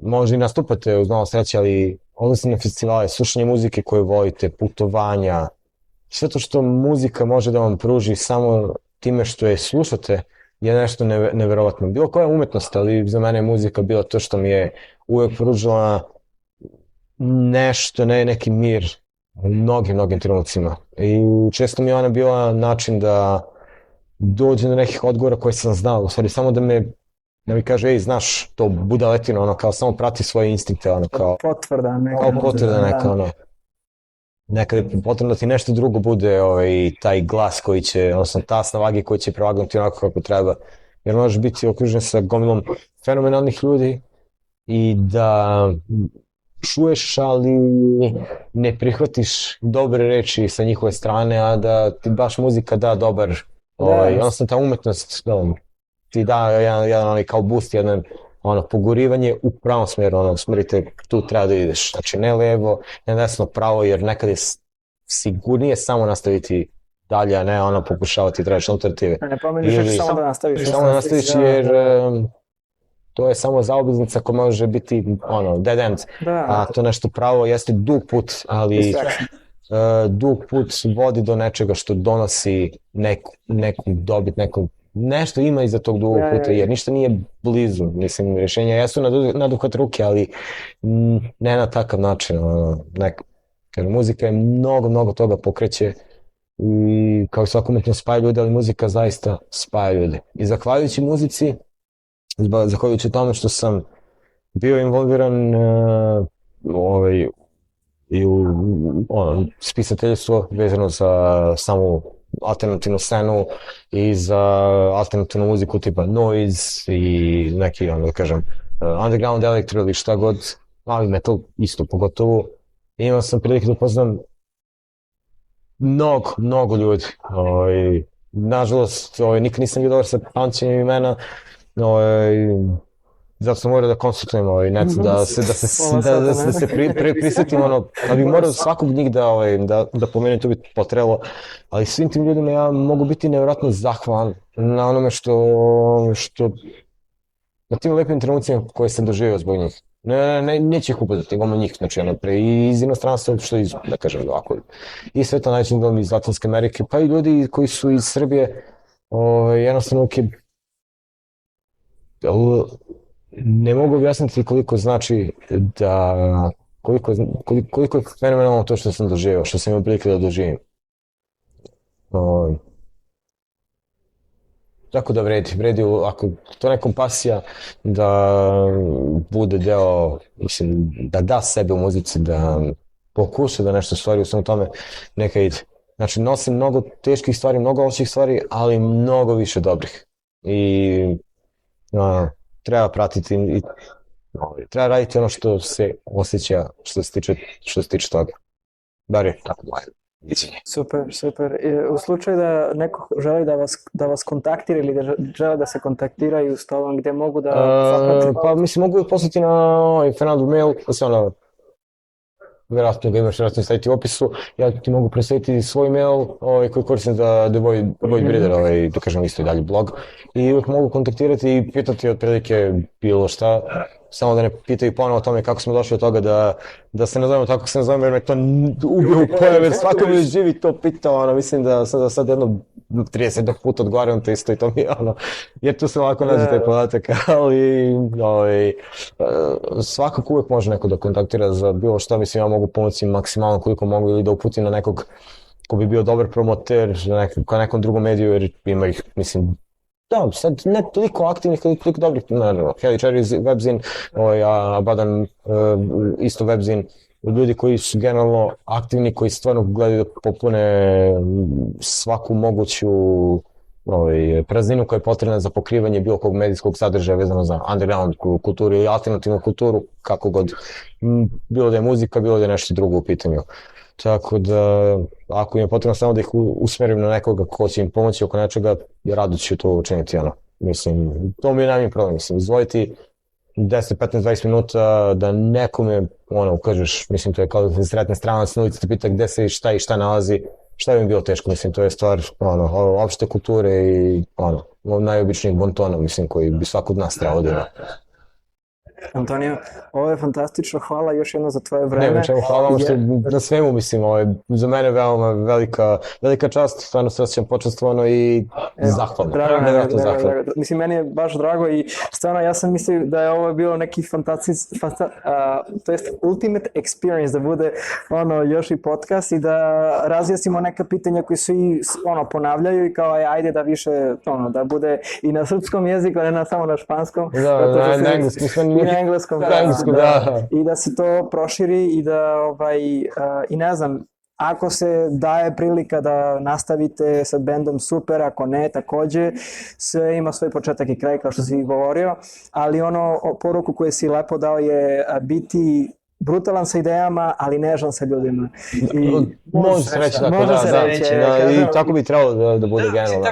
Speaker 2: možda i nastupate uz malo sreće, ali odlasti na festivale, slušanje muzike koju volite, putovanja, sve to što muzika može da vam pruži samo time što je slušate je nešto neverovatno. Bilo koja umetnost, ali za mene je muzika bila to što mi je uvek pružila nešto, neki mir u mnogim trenucima. I često mi je ona bila način da dođe do nekih odgovora koje sam znao, u stvari samo da mi kaže, ej, znaš, to budaletino, kao samo prati svoje instinkte, kao
Speaker 1: potvrda
Speaker 2: neka, nekad je potrebno da ti nešto drugo bude taj glas koji će, odnosno ta snavagi koji će prevagnuti onako kako treba, jer možeš biti okružen sa gomilom fenomenalnih ljudi i da čuješ, ali ne prihvatiš dobre reči sa njihove strane, a da ti baš muzika da dobar, odnosno ta umetnost ti da jedan kao boost, jedan pogurivanje u pravom smeru, smerite, tu treba da ideš, znači ne levo, ne desno, pravo, jer nekad je sigurnije samo nastaviti dalje, a ne pokušavati tražiti alternative.
Speaker 1: Ne pomeniš samo da nastaviš.
Speaker 2: Samo da nastaviš jer to je samo zaobilaznica koja može biti dead end, a to nešto pravo jeste dug put, ali dug put vodi do nečega što donosi neku dobit, nešto ima iza tog dugog puta, jer ništa nije blizu, mislim, rješenja jesu na duhvat ruke, ali ne na takav način, muzika je mnogo toga pokreće i kao i svako umetnost spaja ljude, ali muzika zaista spaja ljude. I zahvaljujući muzici, zahvaljujući tome što sam bio involviran i u spisateljstvo vezano za samu alternativnu scenu i za alternativnu muziku tipa noise i neki, da kažem, underground electro ili šta god, ali metal isto pogotovo. Imao sam prilike da upoznam mnogo ljudi. Nažalost, nikad nisam bio dobar sa pamćenjem imena, zato sam morao da konsultujem net, da se prisjetim, da bih morao svakog njih da pomenem, to bi potrebalo, ali svim tim ljudima ja mogu biti nevjerojatno zahvalan na onome što na tim lepim trenucima koje sam doživio zbog njih. Neće ih upoznati, imamo njih, znači iz inostranstva, što iz, da kažem ovako, i sveta najvećim delom iz Latinske Amerike, pa i ljudi koji su iz Srbije, jednostavno ne mogu objasniti koliko znači koliko je fenomenalno to što sam doživio, što sam imao prilike da doživim. Tako da vredi, ako to nekom pasija da bude deo, mislim, da da sebe u muzici, da pokuša da nešto stvari u svemu tome, neka ide. Znači, nosim mnogo teških stvari, mnogo loših stvari, ali mnogo više dobrih. I treba pratiti i treba raditi ono što se osjeća, što se tiče toga. Bar je tako moje.
Speaker 1: Super. U slučaju da neko želi da vas kontaktira ili da žele da se kontaktiraju s tobom, gde mogu da zaprati?
Speaker 2: Pa mislim, mogu poslati na Fernando mail, vjerojatno ga imaš, vjerojatno staviti u opisu, ja ti mogu predstaviti svoj mail koji koristim za The Void Breeder, da kažem isto i dalje blog, i uvijek mogu kontaktirati i pitati otprilike bilo šta, samo da ne pitaju ponovo o tome kako smo došli od toga da se nazovemo tako kako se nazovemo, jer me to ubio u pojave, jer svako mi živi to pitao, mislim da sad jedno 30 puta odgovaram to isto i to mi je jer tu se lako nađe taj podatak, ali svakako uvijek može neko da kontaktira za bilo šta, mislim ja mogu pomoći maksimalno koliko mogu ili da uputim na nekog ko bi bio dobar promoter ka nekom drugom mediju, jer ima ih, mislim, da, sad ne toliko aktivnih, toliko dobrih, naravno, Heli Cherry webzin, Abadan isto webzin, ljudi koji su generalno aktivni, koji stvarno gledaju da popune svaku moguću prazninu koja je potrebna za pokrivanje bilo kog medijskog sadržaja vezano za underground kulturu ili alternativnu kulturu, kako god, bilo da je muzika, bilo da je nešto drugo u pitanju. Tako da, ako im je potrebno samo da ih usmerim na nekoga ko će im pomoći oko nečega, rado ću to učiniti, mislim, to mi je najmanji problem, mislim, izvojiti 10, 15, 20 minuta da nekome, kažeš, mislim, to je kao da se sretne stranac na ulici, te pita gde se i šta nalazi, šta bi mi bilo teško, mislim, to je stvar, opšte kulture i, najobičnijeg bontona, mislim, koji bi svako od nas trebalo da ima.
Speaker 1: Antonio, ovo je fantastično, hvala još jedno za tvoje vreme.
Speaker 2: Ne, čemu hvala vam što na svemu, mislim, ovo je za mene veoma velika čast, stvarno se osjećam počastvovano i zahvalno.
Speaker 1: Drago. Mislim, meni je baš drago i stvarno ja sam mislio da je ovo bilo neki to jest ultimate experience, da bude još i podcast i da razjasnimo neka pitanja koji se ponavljaju i kao ajde da više, da bude i na srpskom jeziku, a ne samo na španskom.
Speaker 2: Na engleskom, da.
Speaker 1: I da se to proširi i da, i ne znam, ako se daje prilika da nastavite sa bendom, super, ako ne, takođe, sve ima svoj početak i kraj, kao što si govorio, ali poruku koju si lepo dao je biti brutalan sa idejama, ali nežan sa ljudima.
Speaker 2: Može se reći tako, da, i tako bi trebalo da bude generalno.